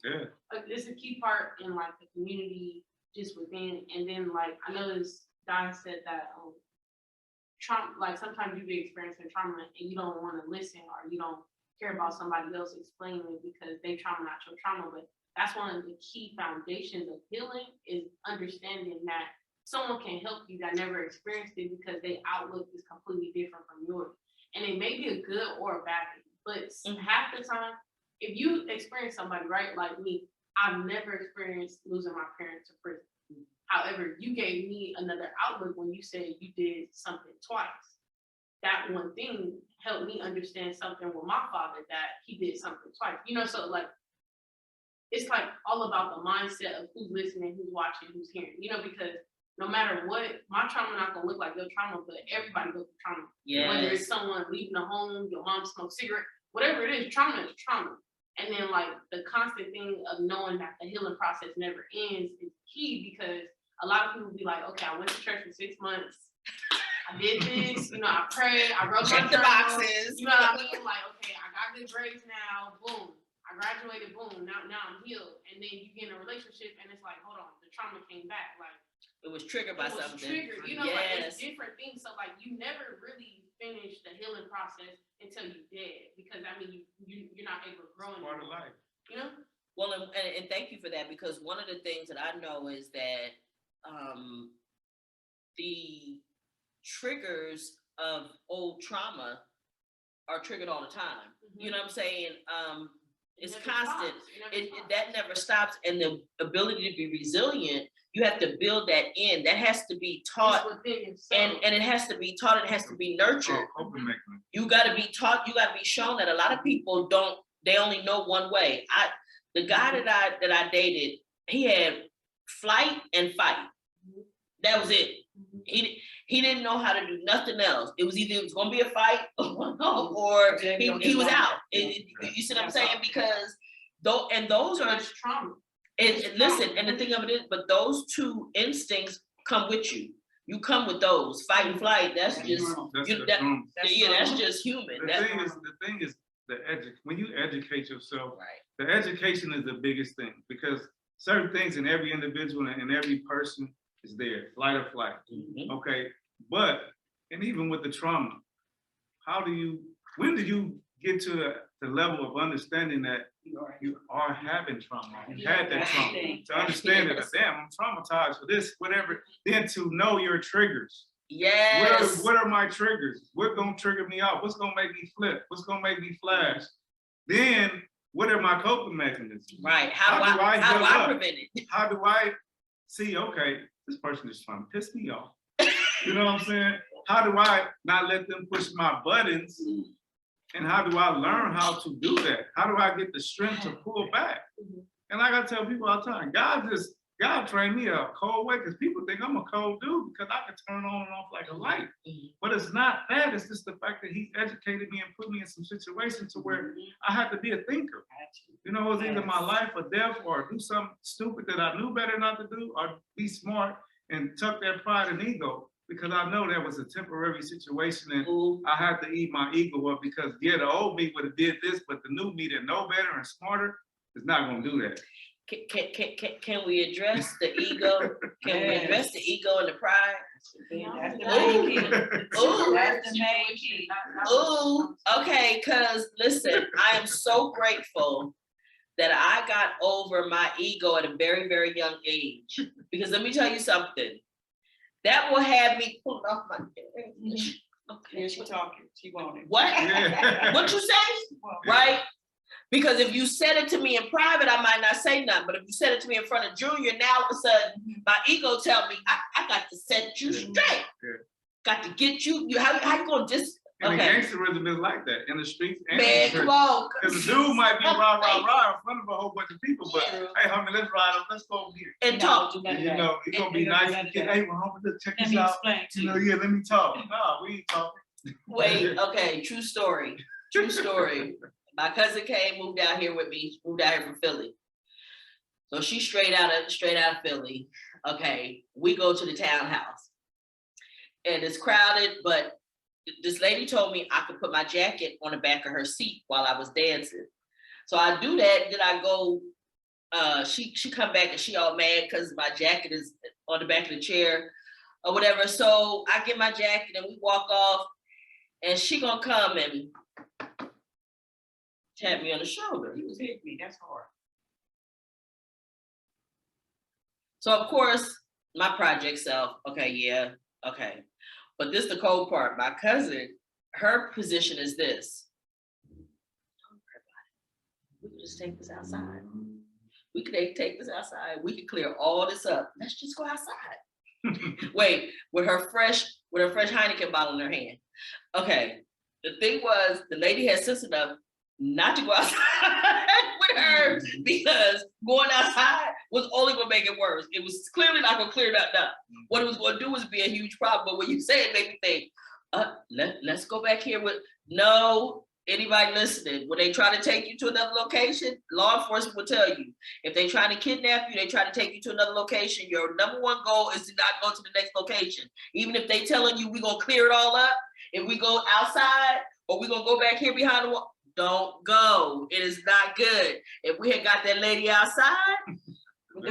Yeah. it's a key part in like the community just within. And then like I noticed Di said that trauma, like sometimes you be experiencing trauma and you don't want to listen or you don't care about somebody else explaining it because they trauma not your trauma. But that's one of the key foundations of healing is understanding that someone can help you that never experienced it because their outlook is completely different from yours. And it may be a good or a bad thing, but half the time, if you experience somebody, right, like me, I've never experienced losing my parents to prison. However, you gave me another outlook when you said you did something twice. That one thing helped me understand something with my father that he did something twice. You know, so like, it's like all about the mindset of who's listening, who's watching, who's hearing, you know, because no matter what, my trauma not gonna look like your trauma, but everybody goes through trauma. Whether it's Yes. someone leaving the home, your mom smokes cigarette, whatever it is trauma. And then like the constant thing of knowing that the healing process never ends is key because a lot of people be like, okay, I went to church for 6 months. I did this, you know, I prayed, I wrote Check my the journal, boxes. you know what I mean? Like, okay, I got good grades now, boom. I graduated, boom, now I'm healed. And then you get in a relationship and it's like, hold on, the trauma came back. Like It was triggered by it was something. triggered, you know, like Yes. it's different things. So like you never really finish the healing process until you're dead. Because I mean you're not able to grow Part of anymore. life. You know? Well, and thank you for that, because one of the things that I know is that the triggers of old trauma are triggered all the time. You know what I'm saying? It's never constant. stops. It never stops. That never stops, and the ability to be resilient, you have to build that in. That has to be taught, It's within yourself. and it has to be taught. It has to be nurtured. Coping mechanism. You got to be taught. You got to be shown that a lot of people don't. They only know one way. The guy that I dated, he had flight and fight. That was it. He didn't know how to do nothing else. It was either it was gonna be a fight or he was out. You see what I'm saying? Because those are That's trauma. and listen, and the thing of it is, but those two instincts come with you. You come with those fight and flight. That's just Normal. that's just human. The thing is when you educate yourself, Right. the education is the biggest thing, because certain things in every individual and every person is there, flight or flight. Mhm. Okay, but and even with the trauma, when did you get to the level of understanding that you are having trauma? You had that trauma. To understand that, damn, I'm traumatized for this, whatever. Then to know your triggers. Yes. What are my triggers? What's gonna trigger me off? What's gonna make me flip? What's gonna make me flash? Then what are my coping mechanisms? Right. How How do I do heal I up? prevent it? How do I see, okay, this person is trying to piss me off. You know what I'm saying? How do I not let them push my buttons? And how do I learn how to do that? How do I get the strength to pull back? And like I tell people all the time, God trained me a cold way because people think I'm a cold dude because I can turn on and off like a light. But it's not that. It's just the fact that he educated me and put me in some situations to where I had to be a thinker. You know, it was either my life or death or do something stupid that I knew better not to do or be smart and tuck that pride and ego. Because I know that was a temporary situation and I had to eat my ego up because yeah, the old me would have did this, but the new me that know better and smarter is not gonna do that. Can we address the ego? Can we address the ego and the pride? That's the main key. Ooh. That's the main key. Ooh, okay, cause listen, I am so grateful that I got over my ego at a very, very young age. Because let me tell you something. That will have me pulling off my. Yeah, she talking. She wanted. What? Yeah. What you say? Right? Because if you said it to me in private, I might not say nothing. But if you said it to me in front of Junior, now all of a sudden my ego tell me I got to set you straight. Yeah. Got to get you. How you gonna just? And Okay. the gangsterism is like that in the streets. And Man, in the come on. because the dude might be rah in front of a whole bunch of people, but hey, homie, let's ride up. Let's go over here. And talk. And, you know, he's gonna be nice and get, hey, well, homie, let's check Let this me out. explain to You know, you. yeah, let me talk. No, we ain't talking. Wait, okay, true story. True story. My cousin came, moved out here with me, moved out here from Philly. So she's straight out of Philly. Okay, we go to the townhouse. And it's crowded, but this lady told me I could put my jacket on the back of her seat while I was dancing. So I do that, then I go, she come back and she all mad because my jacket is on the back of the chair or whatever. So I get my jacket and we walk off and she gonna come and tap me on the shoulder. You hit me. That's hard. So of course, my project self, okay, yeah, okay. But this the cold part. My cousin, her position is this. We could just take this outside. We could take this outside. We could clear all this up. Let's just go outside. Wait, with her fresh Heineken bottle in her hand. Okay. The thing was, the lady had sense enough not to go outside with her because going outside was only gonna make it worse. It was clearly not gonna clear that up. What it was gonna do was be a huge problem. But when you say it, made me think, let's go back here with no. Anybody listening, when they try to take you to another location, law enforcement will tell you. If they try to kidnap you, they try to take you to another location, your number one goal is to not go to the next location. Even if they telling you we're gonna clear it all up, if we go outside or we're gonna go back here behind the wall, don't go. It is not good. If we had got that lady outside with the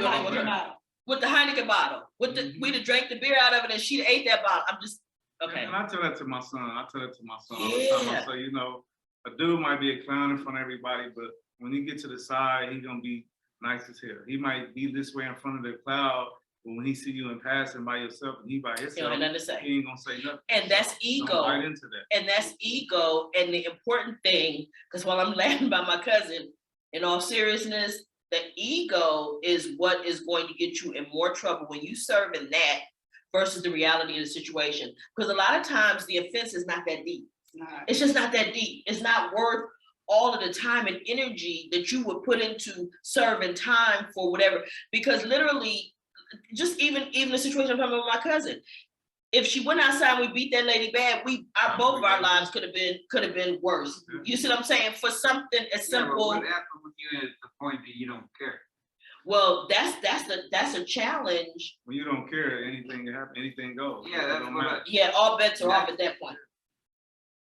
Heineken bottle, we'd have drank the beer out of it and she'd ate that bottle. I'm just okay. And I tell that to my son. All the time. I say, you know, a dude might be a clown in front of everybody, but when you get to the side, he's gonna be nice as hell. He might be this way in front of the crowd, but when he see you in passing by yourself and he by himself, He don't have nothing to say. He ain't gonna say nothing. And that's ego. Right into that. And that's ego. And the important thing, because while I'm laughing about my cousin, in all seriousness, the ego is what is going to get you in more trouble when you serve in that versus the reality of the situation. Because a lot of times the offense is not that deep. It's just not that deep. It's not worth all of the time and energy that you would put into serving time for whatever. Because literally, just even the situation I'm talking about with my cousin, if she went outside and we beat that lady bad, both of our lives could have been worse. You see what I'm saying? For something as simple. What happened when you're at the point that you don't care? Well, that's a challenge. When you don't care, anything can happen, anything goes. Yeah, that's what Yeah, all bets are off at that point.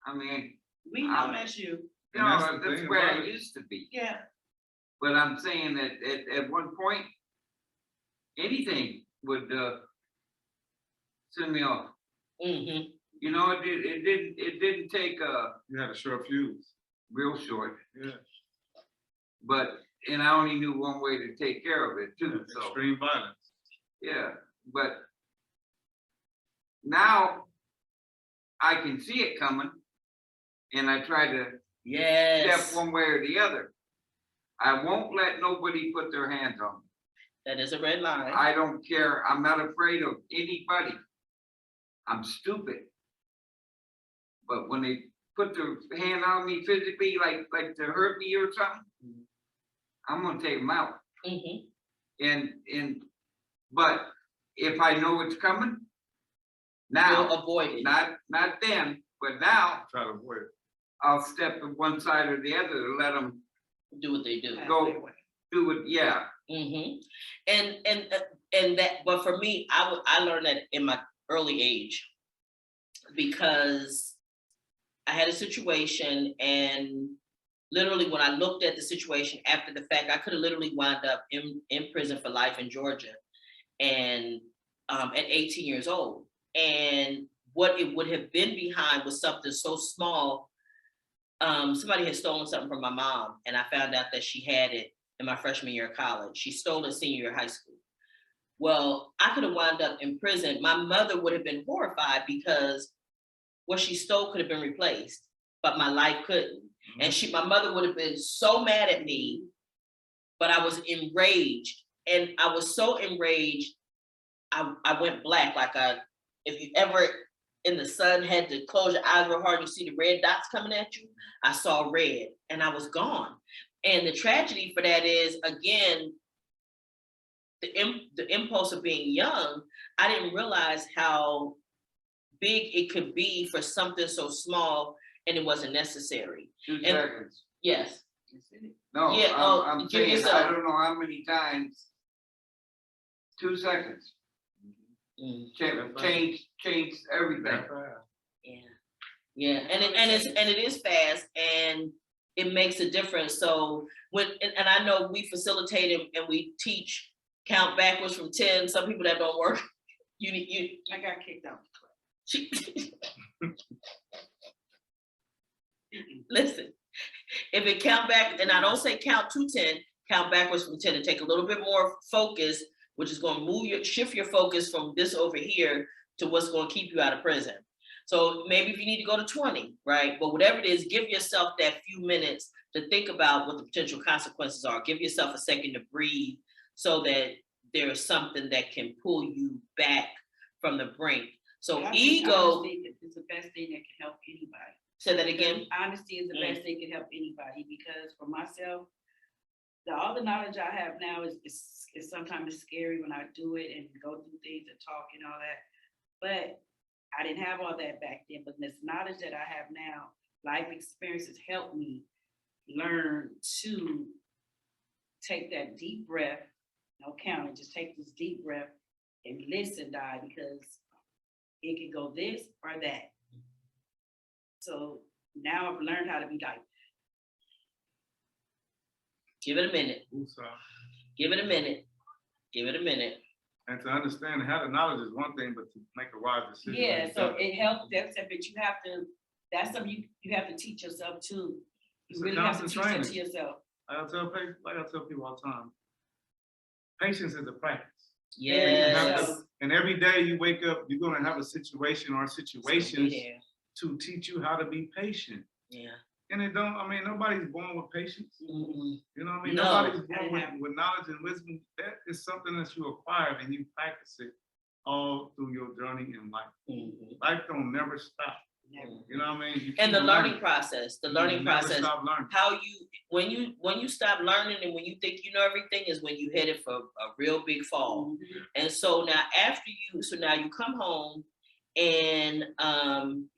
I mean, We know that's you. you And know, that's the that's thing where about I it. used to be. Yeah. But I'm saying that at one point, anything would send me off. Mm-hmm. You know, it didn't take You had a short fuse. real short, Yeah. and I only knew one way to take care of it too. So Extreme violence. yeah, but now I can see it coming, and I try to Yes. step one way or the other. I won't let nobody put their hands on me. That is a red line. I don't care. I'm not afraid of anybody. I'm stupid. But when they put their hand on me physically, like to hurt me or something, I'm gonna take them out. But if I know it's coming, now, You'll avoid it. not then, but now, Try to avoid it. I'll step to one side or the other to let them Do what they do. go do it. Yeah. And that, but for me, I learned that in my early age, because I had a situation, and literally when I looked at the situation after the fact, I could have literally wound up in prison for life in Georgia, and at 18 years old. And what it would have been behind was something so small. Somebody had stolen something from my mom, and I found out that she had it in my freshman year of college. She stole it senior year of high school. Well, I could have wound up in prison. My mother would have been horrified because what she stole could have been replaced, but my life couldn't. And my mother would have been so mad at me, but I was enraged. And I was so enraged, I went black. Like if you ever in the sun had to close your eyes real hard, you see the red dots coming at you, I saw red and I was gone. And the tragedy for that is, again, the impulse of being young, I didn't realize how big it could be for something so small, and it wasn't necessary. 2 seconds. Yes. No, Yeah, I'm give saying, yourself- I don't know how many times. 2 seconds. Change everything. Yeah, and it is fast, and it makes a difference. So and I know we facilitate and we teach count backwards from 10. Some people that don't work, I got kicked out. Listen, if it count back, and I don't say count to 10, count backwards from 10 and take a little bit more focus, which is going to shift your focus from this over here to what's going to keep you out of prison. So maybe if you need to go to 20, right? But whatever it is, give yourself that few minutes to think about what the potential consequences are. Give yourself a second to breathe so that there is something that can pull you back from the brink. So I think ego. honesty is the best thing that can help anybody. Say that again. Honesty is the best thing that can help anybody, because for myself, all the knowledge I have now is sometimes scary when I do it and go through things and talk and all that. But I didn't have all that back then. But this knowledge that I have now, life experiences help me learn to take that deep breath. No counting, just take this deep breath and listen, die, because it can go this or that. So now I've learned how to be like, Give it a minute. Sorry. Give it a minute. Give it a minute. And to understand and have the knowledge is one thing, but to make a wise decision. yeah, so it helps, but you have to, that's something you have to teach yourself too. It's You a really have to constant teach that to training. yourself. I tell people all the time, patience is a practice. Yes. And every day you wake up, you're gonna have a situation or situations Yeah. to teach you how to be patient. Yeah. And nobody's born with patience. Mm-mm. You know what I mean? No. Nobody's born with knowledge and wisdom. That is something that you acquire and you practice it all through your journey in life. Mm-hmm. Life don't never stop. You know what I mean? You And the keep learning process, You never stop learning. how when you stop learning and when you think you know everything is when you headed for a real big fall. And so now now you come home and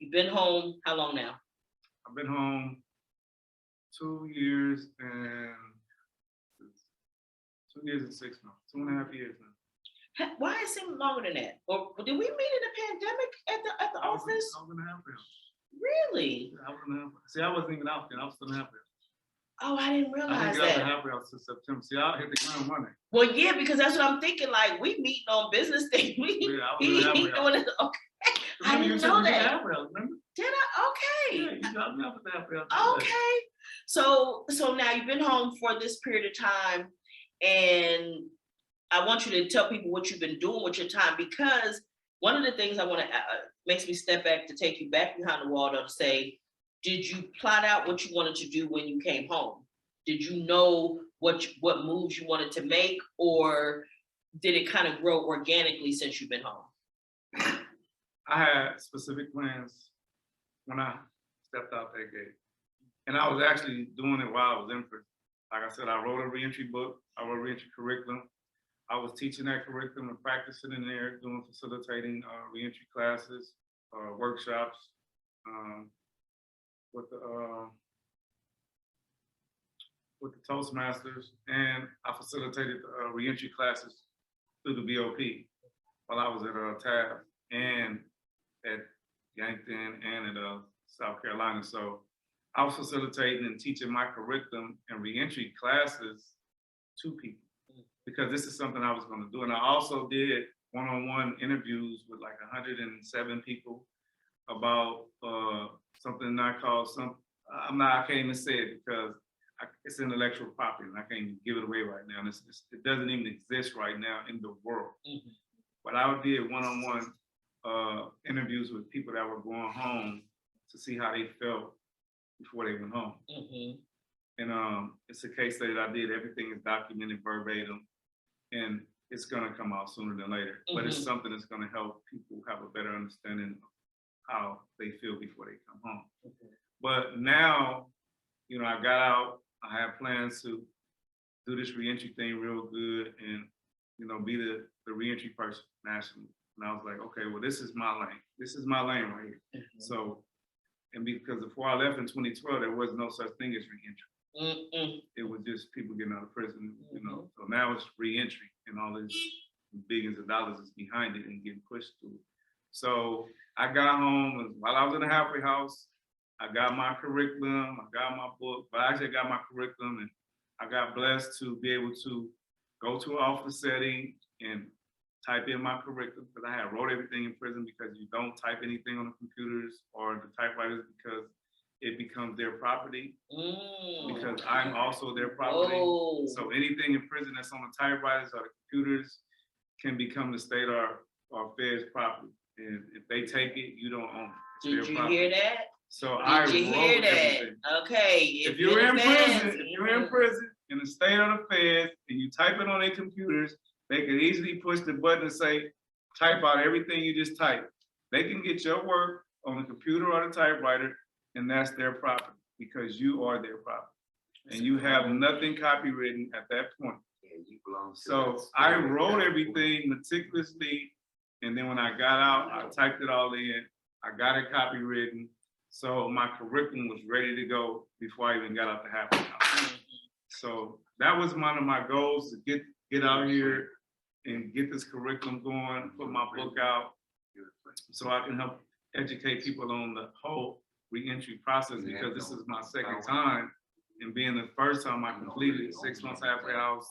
you've been home how long now? I've been home 2 years and 6 months, 2.5 years now. Why it seem longer than that? Or did we meet in the pandemic at the office? I was in the house. Really? I was in the house. See, I wasn't even out there. I was still in the house. Oh, I didn't I realize didn't get that. out the house until September. See, I hit the ground running. Well, yeah, because that's what I'm thinking. Like we meeting on business thing. Yeah, I was in the He halfway doing it. Okay, I Remember, you didn't said know we did the that. halfway house, remember? Did I? Okay. Yeah, you dropped me off at the halfway house. Okay. So now you've been home for this period of time, and I want you to tell people what you've been doing with your time, because one of the things I want to makes me step back to take you back behind the wall to say, did you plot out what you wanted to do when you came home? Did you know what moves you wanted to make, or did it kind of grow organically since you've been home? I had specific plans when I stepped out that gate. And I was actually doing it while I was in prison. Like I said, I wrote a reentry book, I wrote a reentry curriculum. I was teaching that curriculum and practicing in there, facilitating reentry classes, workshops with the Toastmasters, and I facilitated reentry classes through the BOP while I was at TAB and at Yankton and at South Carolina. So I was facilitating and teaching my curriculum and reentry classes to people, because this is something I was going to do. And I also did one-on-one interviews with like 107 people about something I call I can't even say it because it's intellectual property and I can't even give it away right now. And it doesn't even exist right now in the world. Mm-hmm. But I did one-on-one interviews with people that were going home to see how they felt before they went home. Mm-hmm. And it's a case study that I did. Everything is documented verbatim, and it's gonna come out sooner than later. Mm-hmm. But it's something that's gonna help people have a better understanding of how they feel before they come home. Mm-hmm. But now, you know, I got out, I have plans to do this reentry thing real good and, you know, be the reentry person nationally. And I was like, okay, well, this is my lane. This is my lane right here. Mm-hmm. So, and because before I left in 2012, there was no such thing as reentry. Mm-mm. It was just people getting out of prison, you know. So now it's reentry, and all these billions of dollars is behind it and getting pushed through. So I got home, and while I was in the halfway house, I got my curriculum, I got my book, but I actually got my curriculum, and I got blessed to be able to go to an office setting and type in my curriculum, because I had wrote everything in prison, because you don't type anything on the computers or the typewriters because it becomes their property. Because I'm also their property. Oh. So anything in prison that's on the typewriters or the computers can become the state or Fed's property. And if they take it, you don't own it. Did you hear that? So I wrote everything. Okay. If you're in prison, in the state of the Feds, and you type it on their computers, they can easily push the button and say, type out everything you just typed. They can get your work on the computer or the typewriter, and that's their property, because you are their property. And you have nothing copywritten at that point. So I wrote everything meticulously, and then when I got out, I typed it all in, I got it copywritten. So my curriculum was ready to go before I even got out the halfway house. So that was one of my goals, to get out here and get this curriculum going, put my book out, so I can help educate people on the whole reentry process, because this is my second time, and being the first time I completed 6 months halfway house,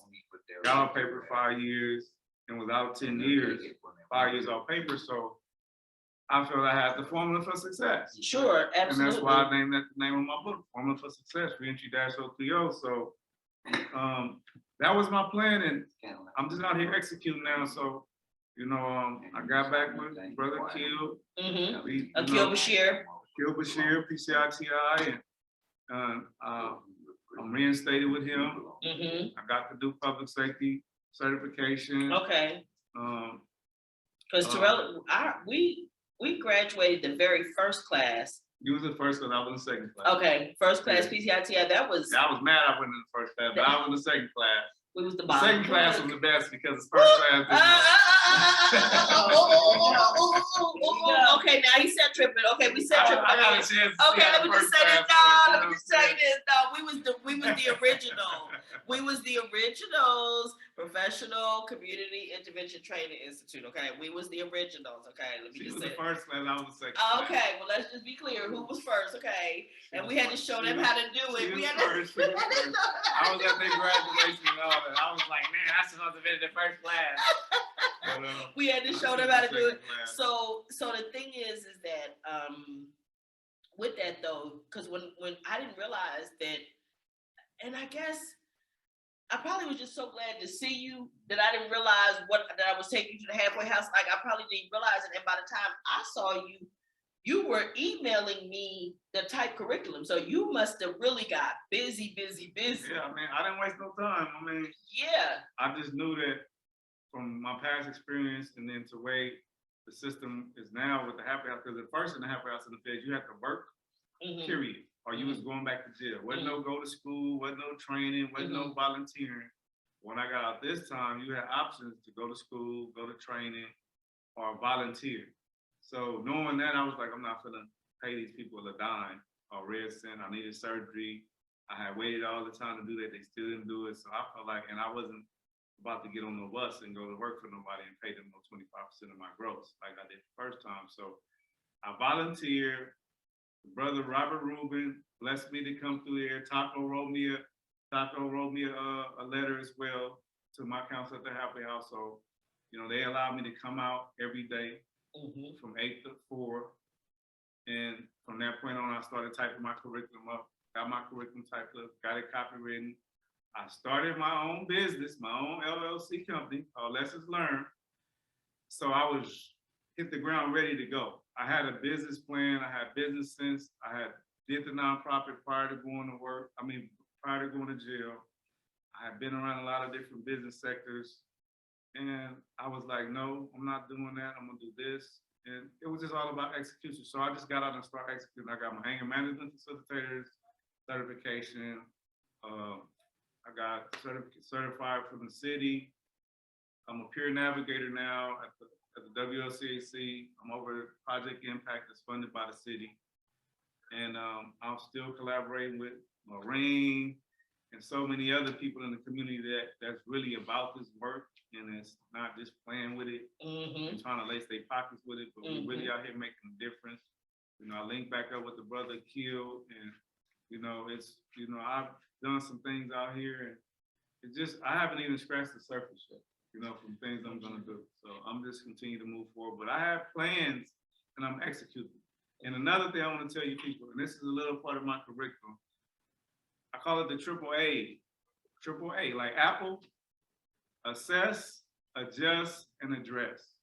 got on paper 5 years, and was out 10 years, 5 years off paper. So I felt I had the formula for success. Sure, absolutely. And that's why I named that the name of my book, Formula for Success, Reentry -030. So that was my plan, and I'm just out here executing now. So, you know, I got back with Brother Kill. Mm-hmm. Akil Bashir. Akil Bashir, PCITI, and I'm reinstated with him. Mm-hmm. I got to do public safety certification. Okay. Because Terrell, we graduated the very first class. You was the first class, I was in the second class. Okay, first class PCITI, that was. I was mad I wasn't in the first class, but I was in the second class. We was the bottom. The second class was the best, because the first class okay, now he said tripping. Okay, we said tripping. I got a chance. Okay, let me just say this. No, let me just say this. No, we was the original. We was the originals, Professional Community Intervention Training Institute. Okay, we was the originals. Okay, let me just say. The first class, I was the second. Okay, well, let's just be clear. Who was first? Okay, and we had to show them how to do it. We had to. I was at their graduation and all that. I was like, man, I supposed to be in the first class. But, we had to show them how to do it. So the thing is that with that though, because when I didn't realize that, and I guess I probably was just so glad to see you that I didn't realize that I was taking you to the halfway house. Like, I probably didn't realize it. And by the time I saw you, you were emailing me the type curriculum. So you must have really got busy. Yeah, I mean, I didn't waste no time. I mean, yeah. I just knew that from my past experience, and then to wait the system is now with the halfway house, because at first in the halfway house in the feds, you had to work, period, or you was going back to jail. Wasn't no go to school, wasn't no training, wasn't no volunteering. When I got out this time, you had options to go to school, go to training, or volunteer. So knowing that, I was like, I'm not gonna pay these people a dime or red cent. I needed surgery. I had waited all the time to do that. They still didn't do it. So I felt like, and I wasn't about to get on the bus and go to work for nobody and pay them no 25% of my gross like I did the first time. So I volunteered. Brother Robert Rubin blessed me to come through here. Taco wrote me a letter as well to my council at the halfway house. So, you know, they allowed me to come out every day from 8 to 4. And from that point on, I started typing my curriculum up, got my curriculum typed up, got it copywritten. I started my own business, my own LLC company called Lessons Learned. So I was hit the ground ready to go. I had a business plan, I had business sense, I had did the nonprofit prior to going to work, prior to going to jail. I had been around a lot of different business sectors. And I was like, no, I'm not doing that, I'm gonna do this. And it was just all about execution. So I just got out and started executing. I got my anger management facilitators certification. I got certified from the city. I'm a peer navigator now at the WLCAC. I'm over Project Impact that's funded by the city. And I'm still collaborating with Noreen and so many other people in the community that's really about this work and it's not just playing with it and trying to lace their pockets with it, but we're really out here making a difference. You know, I link back up with the brother Kill, and you know, I've done some things out here, and it's just I haven't even scratched the surface yet, you know, from things I'm gonna do. So I'm just continuing to move forward, but I have plans and I'm executing. And another thing I want to tell you people, and this is a little part of my curriculum, I call it the triple A, like Apple: assess, adjust, and address.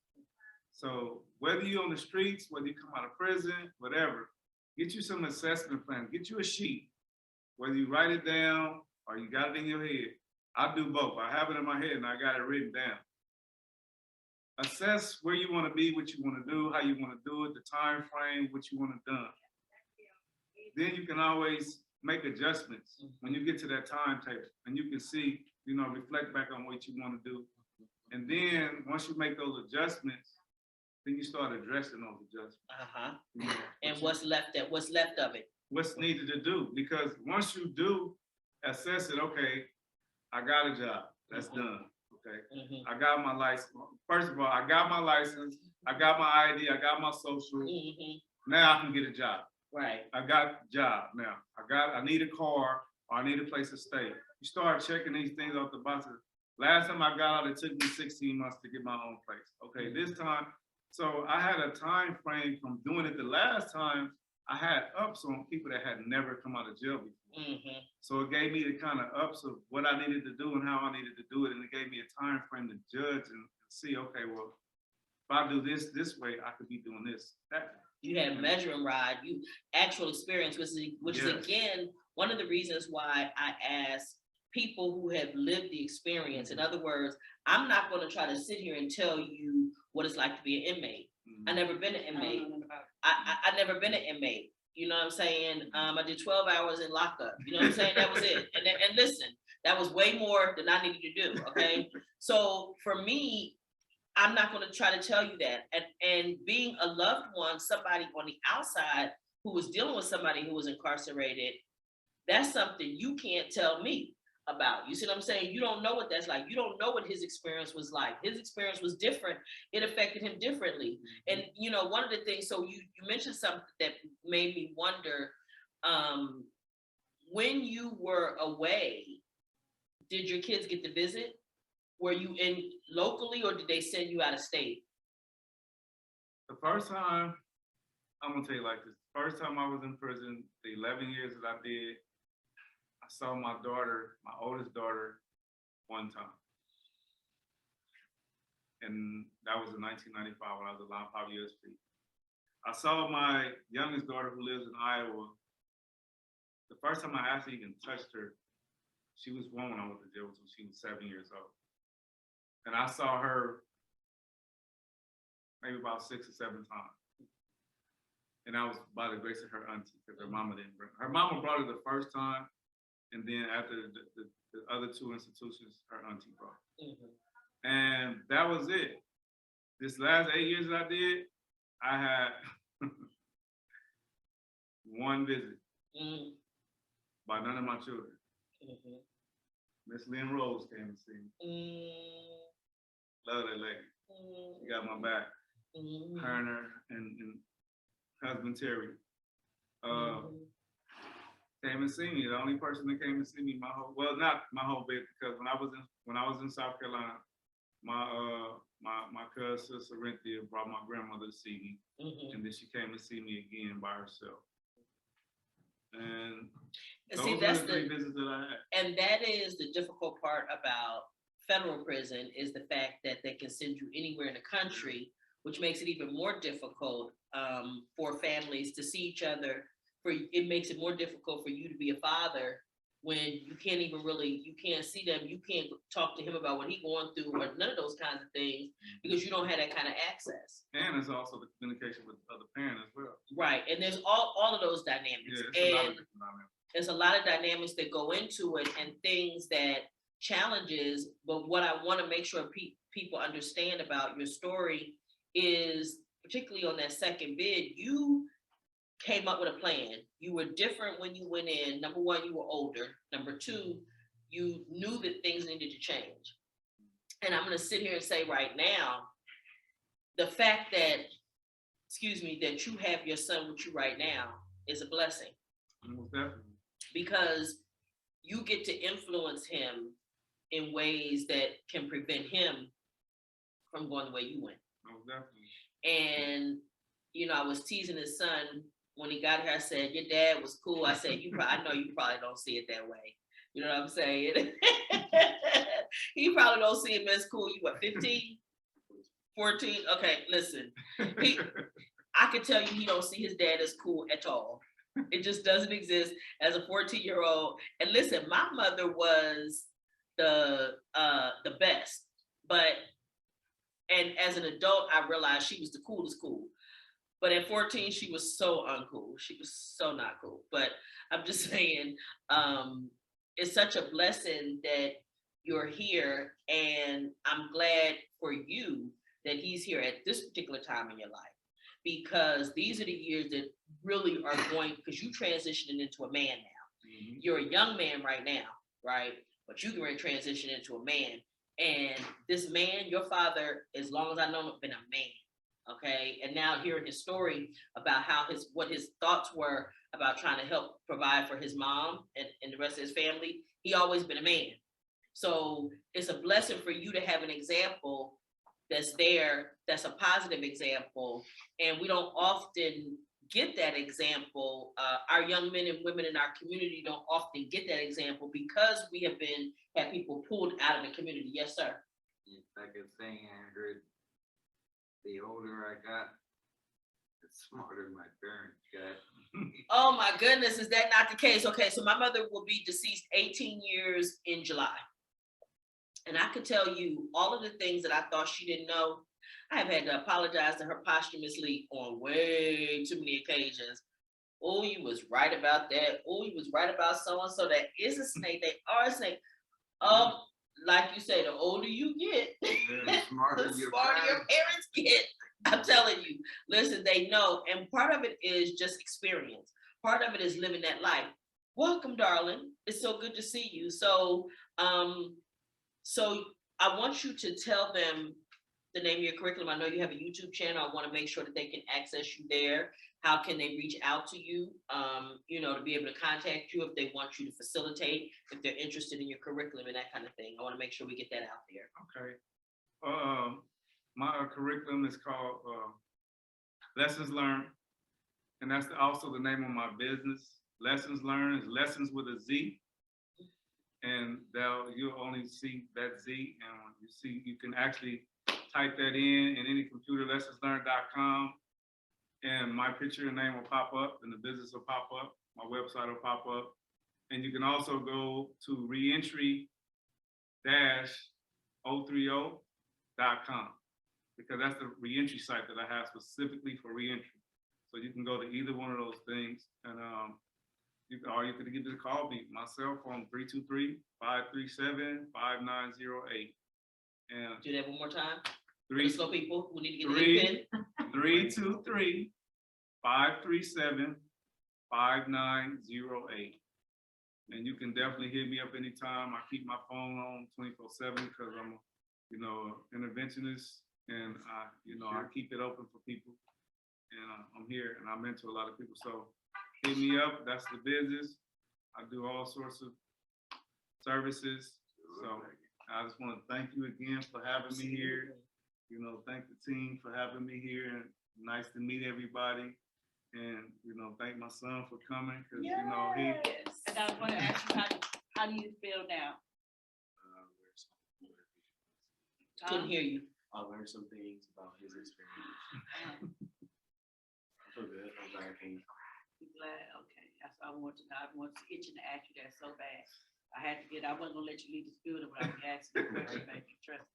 So whether you're on the streets, whether you come out of prison, whatever, get you some assessment plans, get you a sheet, whether you write it down or you got it in your head. I do both. I have it in my head and I got it written down. Assess where you want to be, what you want to do, how you want to do it, the time frame, what you want to do. Then you can always make adjustments when you get to that timetable, and you can see, you know, reflect back on what you want to do. And then once you make those adjustments, then you start addressing those adjustments. You know, and what's left of it? What's needed to do? Because once you do assess it, okay, I got a job, that's done. Okay, I got my license. First of all, I got my license, I got my ID, I got my social. Now I can get a job. Right. I got a job now. I need a car, or I need a place to stay. You start checking these things off the boxes. Last time I got out, it took me 16 months to get my own place. Okay, this time, so I had a time frame from doing it the last time. I had ups on people that had never come out of jail before. So it gave me the kind of ups of what I needed to do and how I needed to do it. And it gave me a time frame to judge and see, okay, well, if I do this way, I could be doing this, that way. You had measuring rod, you actual experience, which is again, one of the reasons why I ask people who have lived the experience. In other words, I'm not going to try to sit here and tell you what it's like to be an inmate. I never been an inmate. I never been an inmate. You know what I'm saying? I did 12 hours in lockup. You know what I'm saying? That was it. And listen, that was way more than I needed to do. Okay. So for me, I'm not going to try to tell you that. And being a loved one, somebody on the outside who was dealing with somebody who was incarcerated, that's something you can't tell me about. You see what I'm saying? You don't know what that's like. You don't know what his experience was like. His experience was different. It affected him differently. And you know, one of the things, so you mentioned something that made me wonder, when you were away, did your kids get to visit? Were you in locally, or did they send you out of state? The first time, I'm gonna tell you like this. The first time I was in prison, the 11 years that I did, I saw my daughter, my oldest daughter, one time. And that was in 1995 when I was allowed 5 years free. I saw my youngest daughter who lives in Iowa. The first time I actually even touched her, she was one when I went to jail, so she was 7 years old. And I saw her maybe about 6 or 7 times. And that was by the grace of her auntie, because her mama didn't bring her. Her mama brought her the first time, and then after the other 2 institutions, her auntie brought her. Mhm. And that was it. This last 8 years that I did, I had 1 visit Mhm. by none of my children. Mhm. Miss Lynn Rose came to see me. Mhm. Love that lady. She got my back. Mhm. Her and her and husband Terry Mhm. came and see me. The only person that came and see me not my whole bit, because when I was in South Carolina, my cousin Cynthia brought my grandmother to see me, Mhm. and then she came to see me again by herself. And And those see, are that's the 3 visits that I had. and that is the difficult part about federal prison, is the fact that they can send you anywhere in the country, which makes it even more difficult for families to see each other. It makes it more difficult for you to be a father when you can't even you can't see them, you can't talk to him about what he's going through, or none of those kinds of things, because you don't have that kind of access. And it's also the communication with the other parent as well. Right, and there's all of those dynamics. Yeah, it's a lot of And different dynamics. there's a lot of dynamics that go into it, and things that challenges. But what I want to make sure people understand about your story is, particularly on that second bid, you came up with a plan. You were different when you went in. Number 1, you were older. Number 2, you knew that things needed to change. And I'm going to sit here and say right now, the fact that, that you have your son with you right now is a blessing. Most definitely. Because you get to influence him in ways that can prevent him from going the way you went. Most definitely. And, I was teasing his son when he got here. I said, your dad was cool. I said, I know you probably don't see it that way. You know what I'm saying? He probably don't see him as cool. You what, 15? 14? Okay, listen. I can tell you he don't see his dad as cool at all. It just doesn't exist as a 14-year-old. And listen, my mother was the best, and as an adult, I realized she was the coolest cool. But at 14, she was so uncool. She was so not cool. But I'm just saying, it's such a blessing that you're here, and I'm glad for you that he's here at this particular time in your life, because these are the years that really are going, because you transitioning into a man now. Mhm. You're a young man right now, right? But you can transition into a man. And this man, your father, as long as I know him, been a man. Okay. And now hearing his story about what his thoughts were about trying to help provide for his mom and the rest of his family, he always been a man. So it's a blessing for you to have an example that's there, that's a positive example. And we don't often get that example. Our young men and women in our community don't often get that example, because we have had people pulled out of the community. Yes, sir. It's like a saying I heard, the older I got, the smarter my parents got. Oh my goodness, is that not the case? Okay, so my mother will be deceased 18 years in July. And I could tell you all of the things that I thought she didn't know. I have had to apologize to her posthumously on way too many occasions. Oh, you was right about that. Oh, you was right about so-and-so. That is a snake. They are a snake. Like you say, the older you get, The smarter the your smarter your parents get. I'm telling you. Listen, they know. And part of it is just experience. Part of it is living that life. Welcome, darling. It's so good to see you. So I want you to tell them the name of your curriculum. I know you have a YouTube channel. I want to make sure that they can access you there. How can they reach out to you, to be able to contact you if they want you to facilitate, if they're interested in your curriculum and that kind of thing. I want to make sure we get that out there. Okay. My curriculum is called Lessons Learned, and that's also the name of my business. Lessons Learned is lessons with a Z, and you'll only see that Z, and you can actually type that in any computer, lessonslearned.com, and my picture and name will pop up, and the business will pop up, my website will pop up, and you can also go to Reentry-030.com. because that's the reentry site that I have specifically for reentry. So you can go to either one of those things, and you can give the call me, my cell phone 323-537-5908. And Do that one more time. For the 3 slow people who need to get the pen. 323-537-5908. And you can definitely hit me up anytime. I keep my phone on 24/7 because I'm, interventionist, and I keep it open for people. And I'm here, and I mentor a lot of people. So hit me up. That's the business. I do all sorts of services. So I just want to thank you again for having me here. Thank the team for having me here, and nice to meet everybody. And, thank my son for coming, because, And I want to ask you, how do you feel now? Couldn't hear you. I learned some things about his experience. I feel good. I'm glad I came. I'm glad, okay, that's what I want to know. I was itching to ask you that so bad. I wasn't gonna let you leave this building without asking the question about your trust.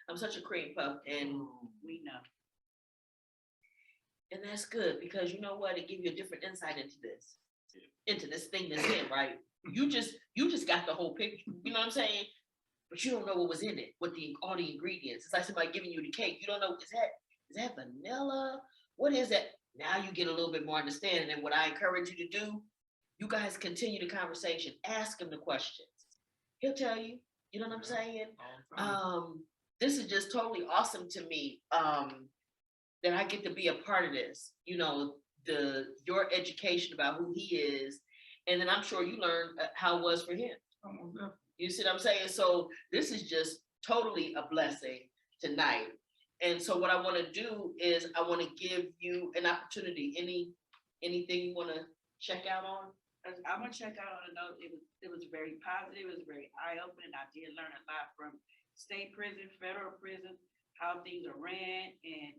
I'm such a cream puff, and We know. that's good, because you know what? It gives you a different insight into this thing that's in, right? You just got the whole picture. You know what I'm saying? But you don't know what was in it, all the ingredients. It's like somebody giving you the cake. You don't know, is that vanilla? What is that? Now you get a little bit more understanding. And what I encourage you to do, you guys continue the conversation. Ask him the questions. He'll tell you. You know what I'm saying? This is just totally awesome to me. That I get to be a part of this. Your education about who he is, and then I'm sure you learned how it was for him. You see what I'm saying? So this is just totally a blessing tonight. And so what I want to do is I want to give you an opportunity. Anything you want to check out on? I'm gonna check out on a note. It was very positive. It was very eye-opening. I did learn a lot from state prison, federal prison, how things are ran, and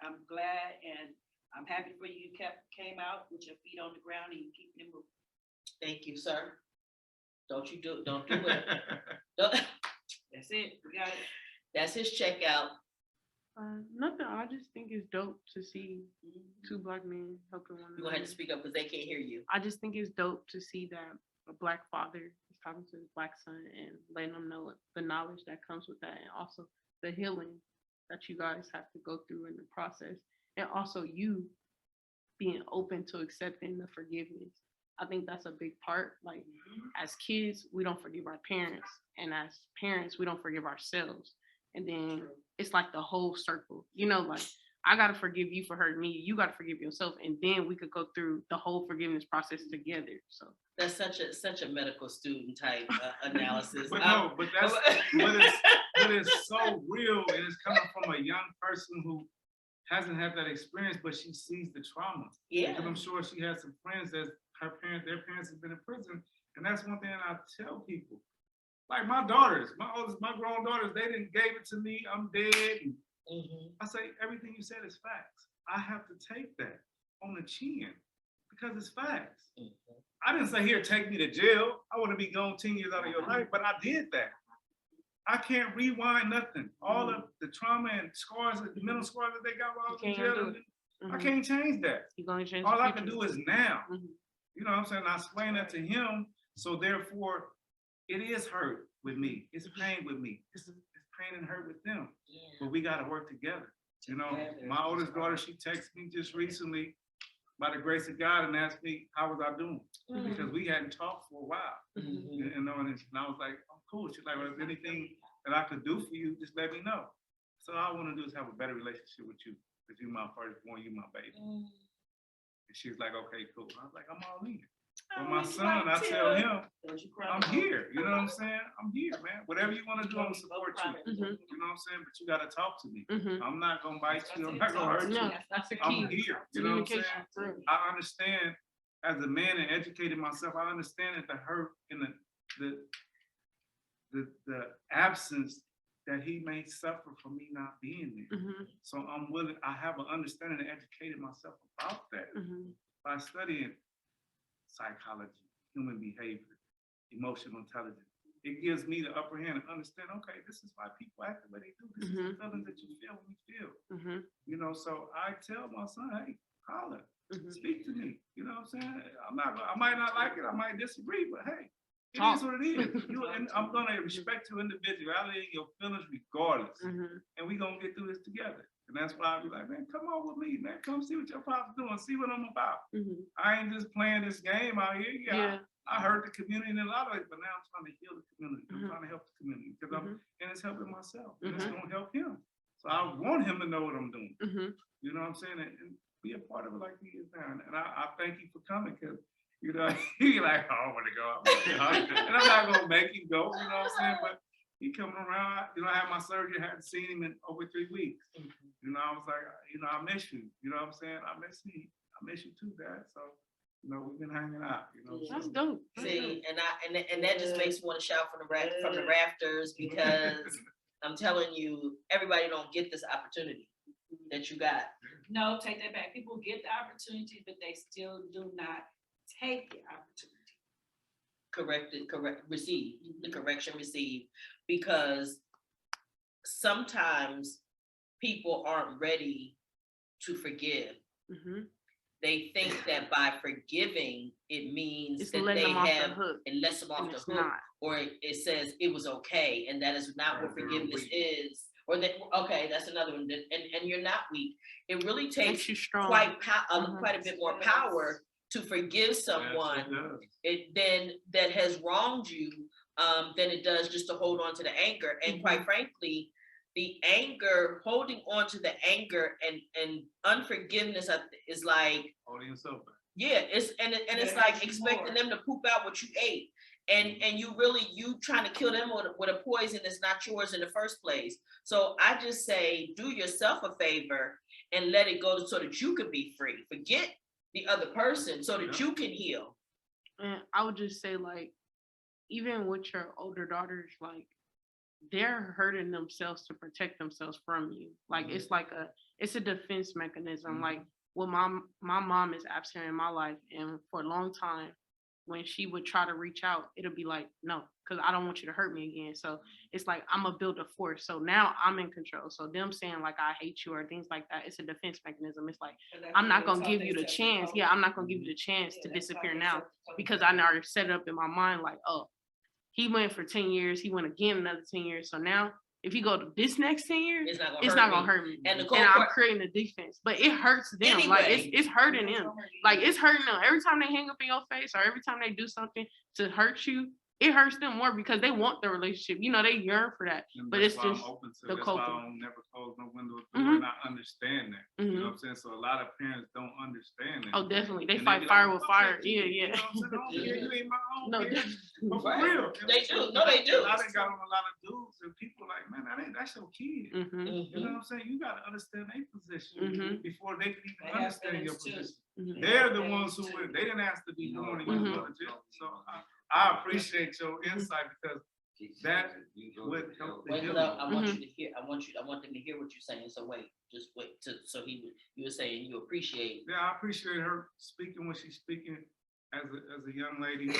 I'm glad and I'm happy for you. You came out with your feet on the ground and you keep them moving. Thank you, sir. Don't do it. Don't- That's it. We got it. That's his checkout. Nothing. I just think it's dope to see two Black men helping one You gonna have another. to speak up because they can't hear you. I just think it's dope to see that a Black father is talking to his Black son and letting them know the knowledge that comes with that, and also the healing that you guys have to go through in the process, and also you being open to accepting the forgiveness. I think that's a big part. Like, as kids, we don't forgive our parents, and as parents, we don't forgive ourselves. And then it's like the whole circle, like, I gotta forgive you for hurting me, you gotta forgive yourself, and then we could go through the whole forgiveness process together. So That's such a medical student type analysis. But it's so real, and it's coming from a young person who hasn't had that experience, but she sees the trauma. Yeah. Because I'm sure she has some friends that their parents have been in prison, and that's one thing I tell people. Like my daughters, my grown daughters, they didn't gave it to me. I'm dead. And I say everything you said is facts. I have to take that on the chin because it's facts. I didn't say, here, take me to jail. I want to be gone 10 years out of your life, but I did that. I can't rewind nothing. All of the trauma and scars, the mental scars that they got while I was in jail, I can't change that. you're gonna change. All I can do is now. Mhm. You know what I'm saying? I explain that to him, so therefore, it is hurt with me. It's pain with me. It's pain and hurt with them. But we got to work together. My oldest daughter, she texted me just recently, by the grace of God, and asked me how was I doing, because we hadn't talked for a while. And I was like, oh, cool. She's like, well, if anything that I could do for you, just let me know. So all I want to do is have a better relationship with you, because you're my firstborn, you my baby. And she was like, okay, cool. I was like, I'm all in. But my son, I tell him, I'm here. You know what I'm saying? I'm here, man. Whatever you want to do, I'm gonna support you. You know what I'm saying? But you got to talk to me. I'm not gonna bite you. I'm not gonna hurt you. No, that's the key. I'm here. You know what I'm saying? Communication. I understand, as a man and educating myself, I understand that the hurt and the absence that he may suffer from me not being there. So I'm willing. I have an understanding and educated myself about that by studying psychology, human behavior, emotional intelligence, it gives me the upper hand to understand, okay, this is why people act the way they do. This is the feelings that you feel when you feel. You know, so I tell my son, hey, holler, speak to me. You know what I'm saying? I might not like it, I might disagree, but hey, it is what it is. And I'm gonna respect your individuality and your feelings regardless. And we gonna get through this together. And that's why I be like, man, come on with me, man. Come see what your pop's doing, see what I'm about. I ain't just playing this game out here. Yeah. I hurt the community in a lot of ways, but now I'm trying to heal the community. I'm trying to help the community because and it's helping myself. And it's gonna help him. So I want him to know what I'm doing. You know what I'm saying? And be a part of it like he is now. And I thank you for coming because, you know, he like, oh, I want to go. And I'm not gonna make him go, you know what I'm saying? But he coming around, you know, I had my surgery, I hadn't seen him in over 3 weeks. You know, I was like, you know, I miss you. You know what I'm saying? I miss you too, Dad. So, you know, we've been hanging out, you know. That's dope. See, and that just makes me want to shout from the rafters because I'm telling you, everybody don't get this opportunity that you got. No, take that back. People get the opportunity, but they still do not take the opportunity. Receive the correction received, because sometimes people aren't ready to forgive. They think that by forgiving, it means It's that letting they them off the have hook, and lets them off and the it's hook, not. or it says it was okay, and that is not what Right, forgiveness weak. is. Or that, okay, that's another one. And you're not weak. It really takes Makes you strong. quite a bit more power to forgive someone that has wronged you than it does just to hold on to the anger. And quite frankly, the anger, holding on to the anger and unforgiveness is like, Holding yourself back. yeah, it's like expecting them to poop out what you ate. And you trying to kill them with a poison that's not yours in the first place. So I just say, do yourself a favor and let it go so that you can be free. Forget the other person so that you can heal. And I would just say, like, even with your older daughters, like, they're hurting themselves to protect themselves from you. Like, it's like it's a defense mechanism. Like, well, my mom is absent in my life, and for a long time, when she would try to reach out, it'll be like, no, because I don't want you to hurt me again. So it's like, I'm gonna build a force. So now I'm in control. So them saying like, I hate you or things like that, it's a defense mechanism. It's like, I'm not gonna give you the chance. Yeah, I'm not gonna give you the chance to disappear now, because I already set it up in my mind like, oh, he went for 10 years. He went again another 10 years. So now if he go to this next 10 years, it's not gonna hurt me. And I'm creating a defense, but it hurts them. Anyway. Like it's hurting them. Like it's hurting them every time they hang up in your face or every time they do something to hurt you. It hurts them more because they want the relationship. You know, they yearn for that. And but that's it's why just I'm open to, the that's why I coping. don't never close no window or door, and I understand that. You know what I'm saying? So a lot of parents don't understand that. Oh, definitely. They And fight be fire like, with "Fuck fire." that Yeah, kid," yeah. You know what I'm saying? I don't care, you ain't my own No, kid. But for Right. real. They do. No, they do. I done got on a lot of dudes and people like, man, that's your kid. You know what I'm saying? You got to understand their position before they can even understand your position. They're the ones who went. They didn't ask to be born in your mother. So I appreciate your insight because that would help the Wait, healing. I want you to hear. I want them to hear what you're saying. So wait, just wait. You were saying you appreciate. Yeah, I appreciate her speaking when she's speaking as a young lady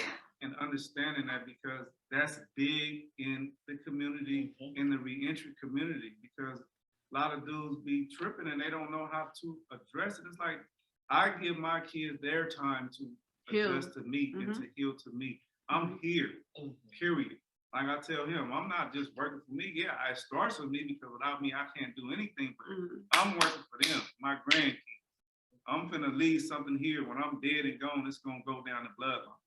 and understanding that, because that's big in the community, in the reentry community, because a lot of dudes be tripping and they don't know how to address it. It's like, I give my kids their time to adjust to me and to heal to me. I'm here, period. Like I tell him, I'm not just working for me. Yeah, it starts with me because without me, I can't do anything. But I'm working for them, my grandkids. I'm finna leave something here. When I'm dead and gone, it's gonna go down the bloodline.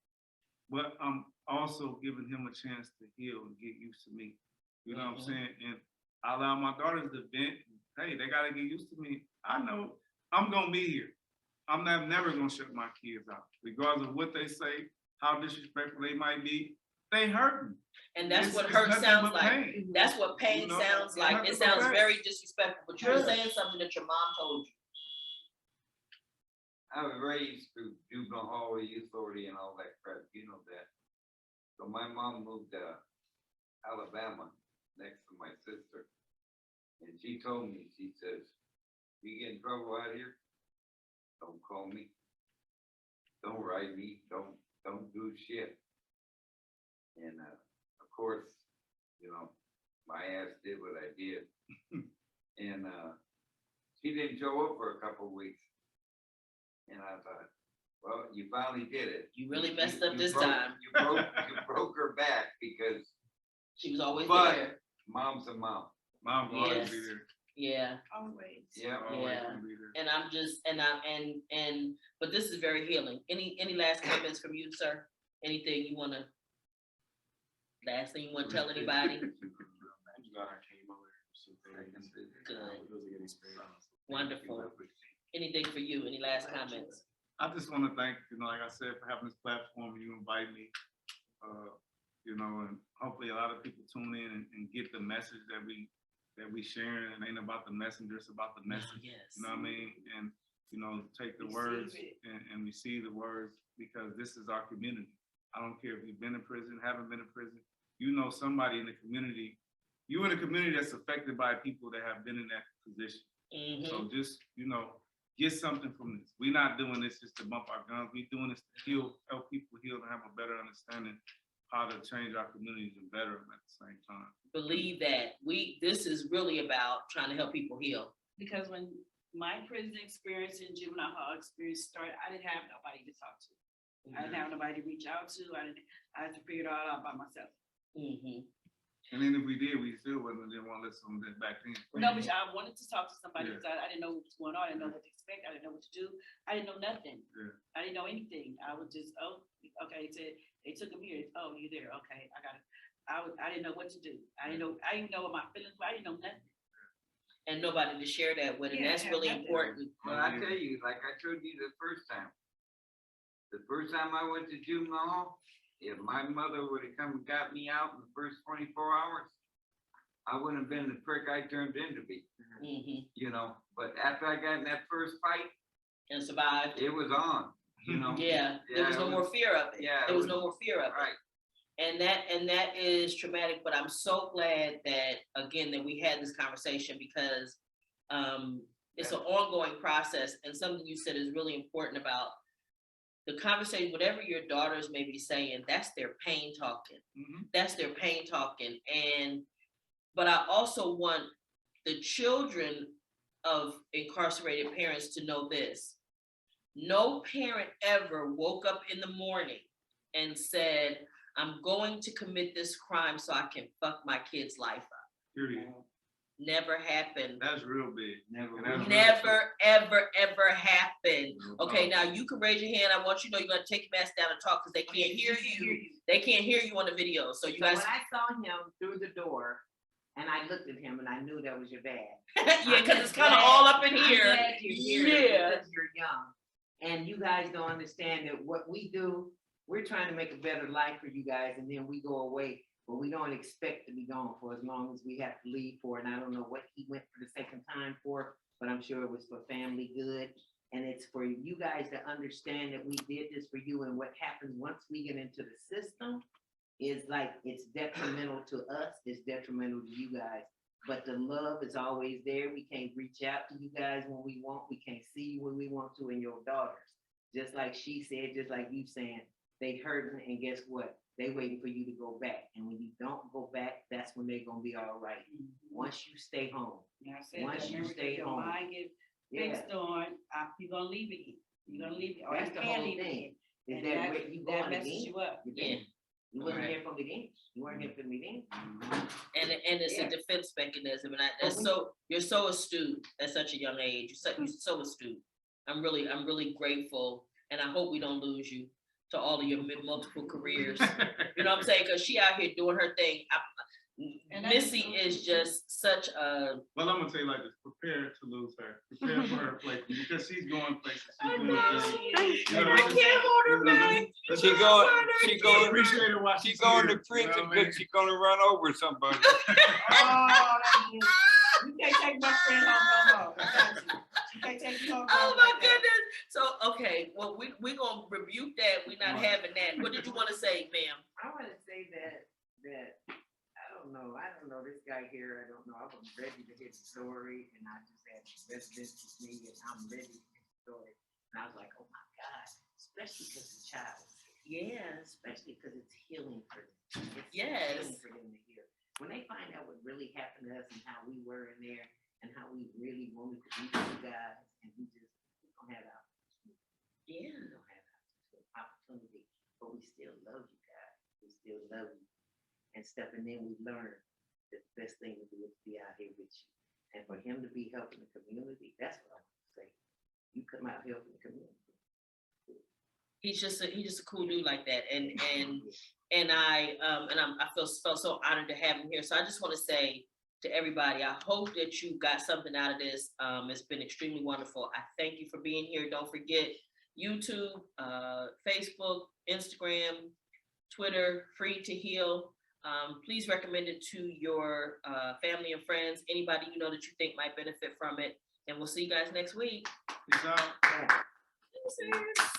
But I'm also giving him a chance to heal and get used to me. You know what I'm saying? And I allow my daughters to vent. Hey, they gotta get used to me. I know I'm gonna be here. I'm never gonna shut my kids out, regardless of what they say, how disrespectful they might be. They hurting. And that's what hurt sounds like. Pain. That's what pain sounds like. It sounds very disrespectful, but you're saying something that your mom told you. I was raised through juvenile hall, youth authority and all that crap, you know that. So my mom moved to Alabama next to my sister. And she told me, she says, you get in trouble out here, don't call me. Don't write me, don't do shit. And of course, you know, my ass did what I did. And she didn't show up for a couple of weeks. And I thought, well, you finally did it. You really messed up You this broke- time. You broke her back because She was always But- there. mom's a mom. Mom will always be Yes. there. Yeah. Always. Yeah. Always Yeah. gonna be there. And I'm just, but this is very healing. Any last comments from you, sir? Anything you wanna, last thing you wanna tell anybody? I'm glad I came over. So I can see that. Good. it was a good experience. Wonderful. Anything for you? Any last comments? I just want to thank, like I said, for having this platform and you invite me. And hopefully a lot of people tune in and get the message that we sharing. It ain't about the messenger, it's about the message. Yes. You know what I mean? And, take the Receive words it. and receive the words because this is our community. I don't care if you've been in prison, haven't been in prison. You know somebody in the community, you in a community that's affected by people that have been in that position. Mhm. So just, get something from this. We're not doing this just to bump our guns. We're doing this to help people heal and have a better understanding how to change our communities and better them at the same time. Believe that this is really about trying to help people heal. Because when my prison experience and juvenile hall experience started, I didn't have nobody to talk to. I didn't have nobody to reach out to. I had to figure it all out by myself. Mhm. And then if we did, we still didn't want to listen to them back then. No, but I wanted to talk to somebody Yeah. because I didn't know what was going on. I didn't know what to expect. I didn't know what to do. I didn't know nothing. Yeah. I didn't know anything. I was just, okay, they took him here. Oh, you're there. Okay, I got it. I didn't know what to do. I didn't know what my feelings were. I didn't know nothing. And nobody to share that with, and Yeah, that's have really nothing. important. Well, I tell you, like I told you the first time I went to juvenile hall, if my mother would have come and got me out in the first 24 hours, I wouldn't have been the prick I turned into be, Mhm. But after I got in that first fight, And survived. it was on, Yeah, there was Yeah, no it more was- fear of it. yeah, There it was was- no more fear of it. Right. And that is traumatic, but I'm so glad that, again, that we had this conversation because it's an ongoing process, and something you said is really important about the conversation. Whatever your daughters may be saying, that's their pain talking. Mhm. That's their pain talking. But I also want the children of incarcerated parents to know this. No parent ever woke up in the morning and said, I'm going to commit this crime so I can fuck my kid's life up. Period. Never happened. That's real big. Never. And that's real Never, ever, ever happened. No Okay, problem. now you can raise your hand. I want you to know you're gonna take your mask down and talk because they can't hear you. They can't hear you on the video. So you So guys, when I saw him through the door and I looked at him and I knew that was your dad. yeah, because it's kind of glad- all up in I'm here. glad you're here Yeah. because you're young. And you guys don't understand that what we do, we're trying to make a better life for you guys and then we go away. But we don't expect to be gone for as long as we have to leave for. And I don't know what he went for the second time for, but I'm sure it was for family good. And it's for you guys to understand that we did this for you. And what happens once we get into the system is like, it's detrimental to us, it's detrimental to you guys. But the love is always there. We can't reach out to you guys when we want. We can't see you when we want to, and your daughters. Just like she said, just like you saying, they hurting, and guess what? They waiting for you to go back. And when you don't go back, that's when they're gonna be all right. Once you stay home. Yeah, I said Once that, you remember, stay if your home. mind get Yeah, fixed on, you're gonna leave it. You're gonna leave it, or you that's the can't whole leave thing. it. Is And that where you that going messes again? you up. You didn't. You wasn't Right. here from the beginning. You weren't here from the beginning. And it's Yeah. a defense mechanism, and you're so astute at such a young age. You're so astute. I'm really grateful, and I hope we don't lose you to all of your multiple careers. You know what I'm saying? Because she out here doing her thing. And I Missy just- is just such a. Well, I'm gonna tell you like this: prepare to lose her. Prepare for her place because she's going places. She's I doing know. things. You know, I it's just- can't hold her back. She going, I appreciate her while she she's going here, to prison you know what I mean? because she's gonna run over somebody. Oh, you can't take my friend home no more. I got you. You can't take me home. Oh no my more. goodness. So, okay, well, we gonna rebuke that. We're not having that. What did you want to say, ma'am? I want to say that I don't know this guy here. I don't know. I was ready to hear the story, and I just had residents with me, and I'm ready to hear the story. And I was like, oh my God, especially because the child, Yes. especially because it's healing for them. It's Yes. healing for when they find out what really happened to us and how we were in there and how we really wanted to be with you guys, and we don't have our, Yeah. we don't have our opportunity, but we still love you guys. We still love you and stuff. And then we learned that the best thing to do is be out here with you. And for him to be helping the community, that's what I want to say. You come out helping the community. He's just a cool dude like that, and I feel so honored to have him here. So I just want to say to everybody, I hope that you got something out of this. It's been extremely wonderful. I thank you for being here. Don't forget YouTube, Facebook, Instagram, Twitter, Free to Heal. Please recommend it to your family and friends, anybody you know that you think might benefit from it. And we'll see you guys next week. Peace out. Yeah. Thanks.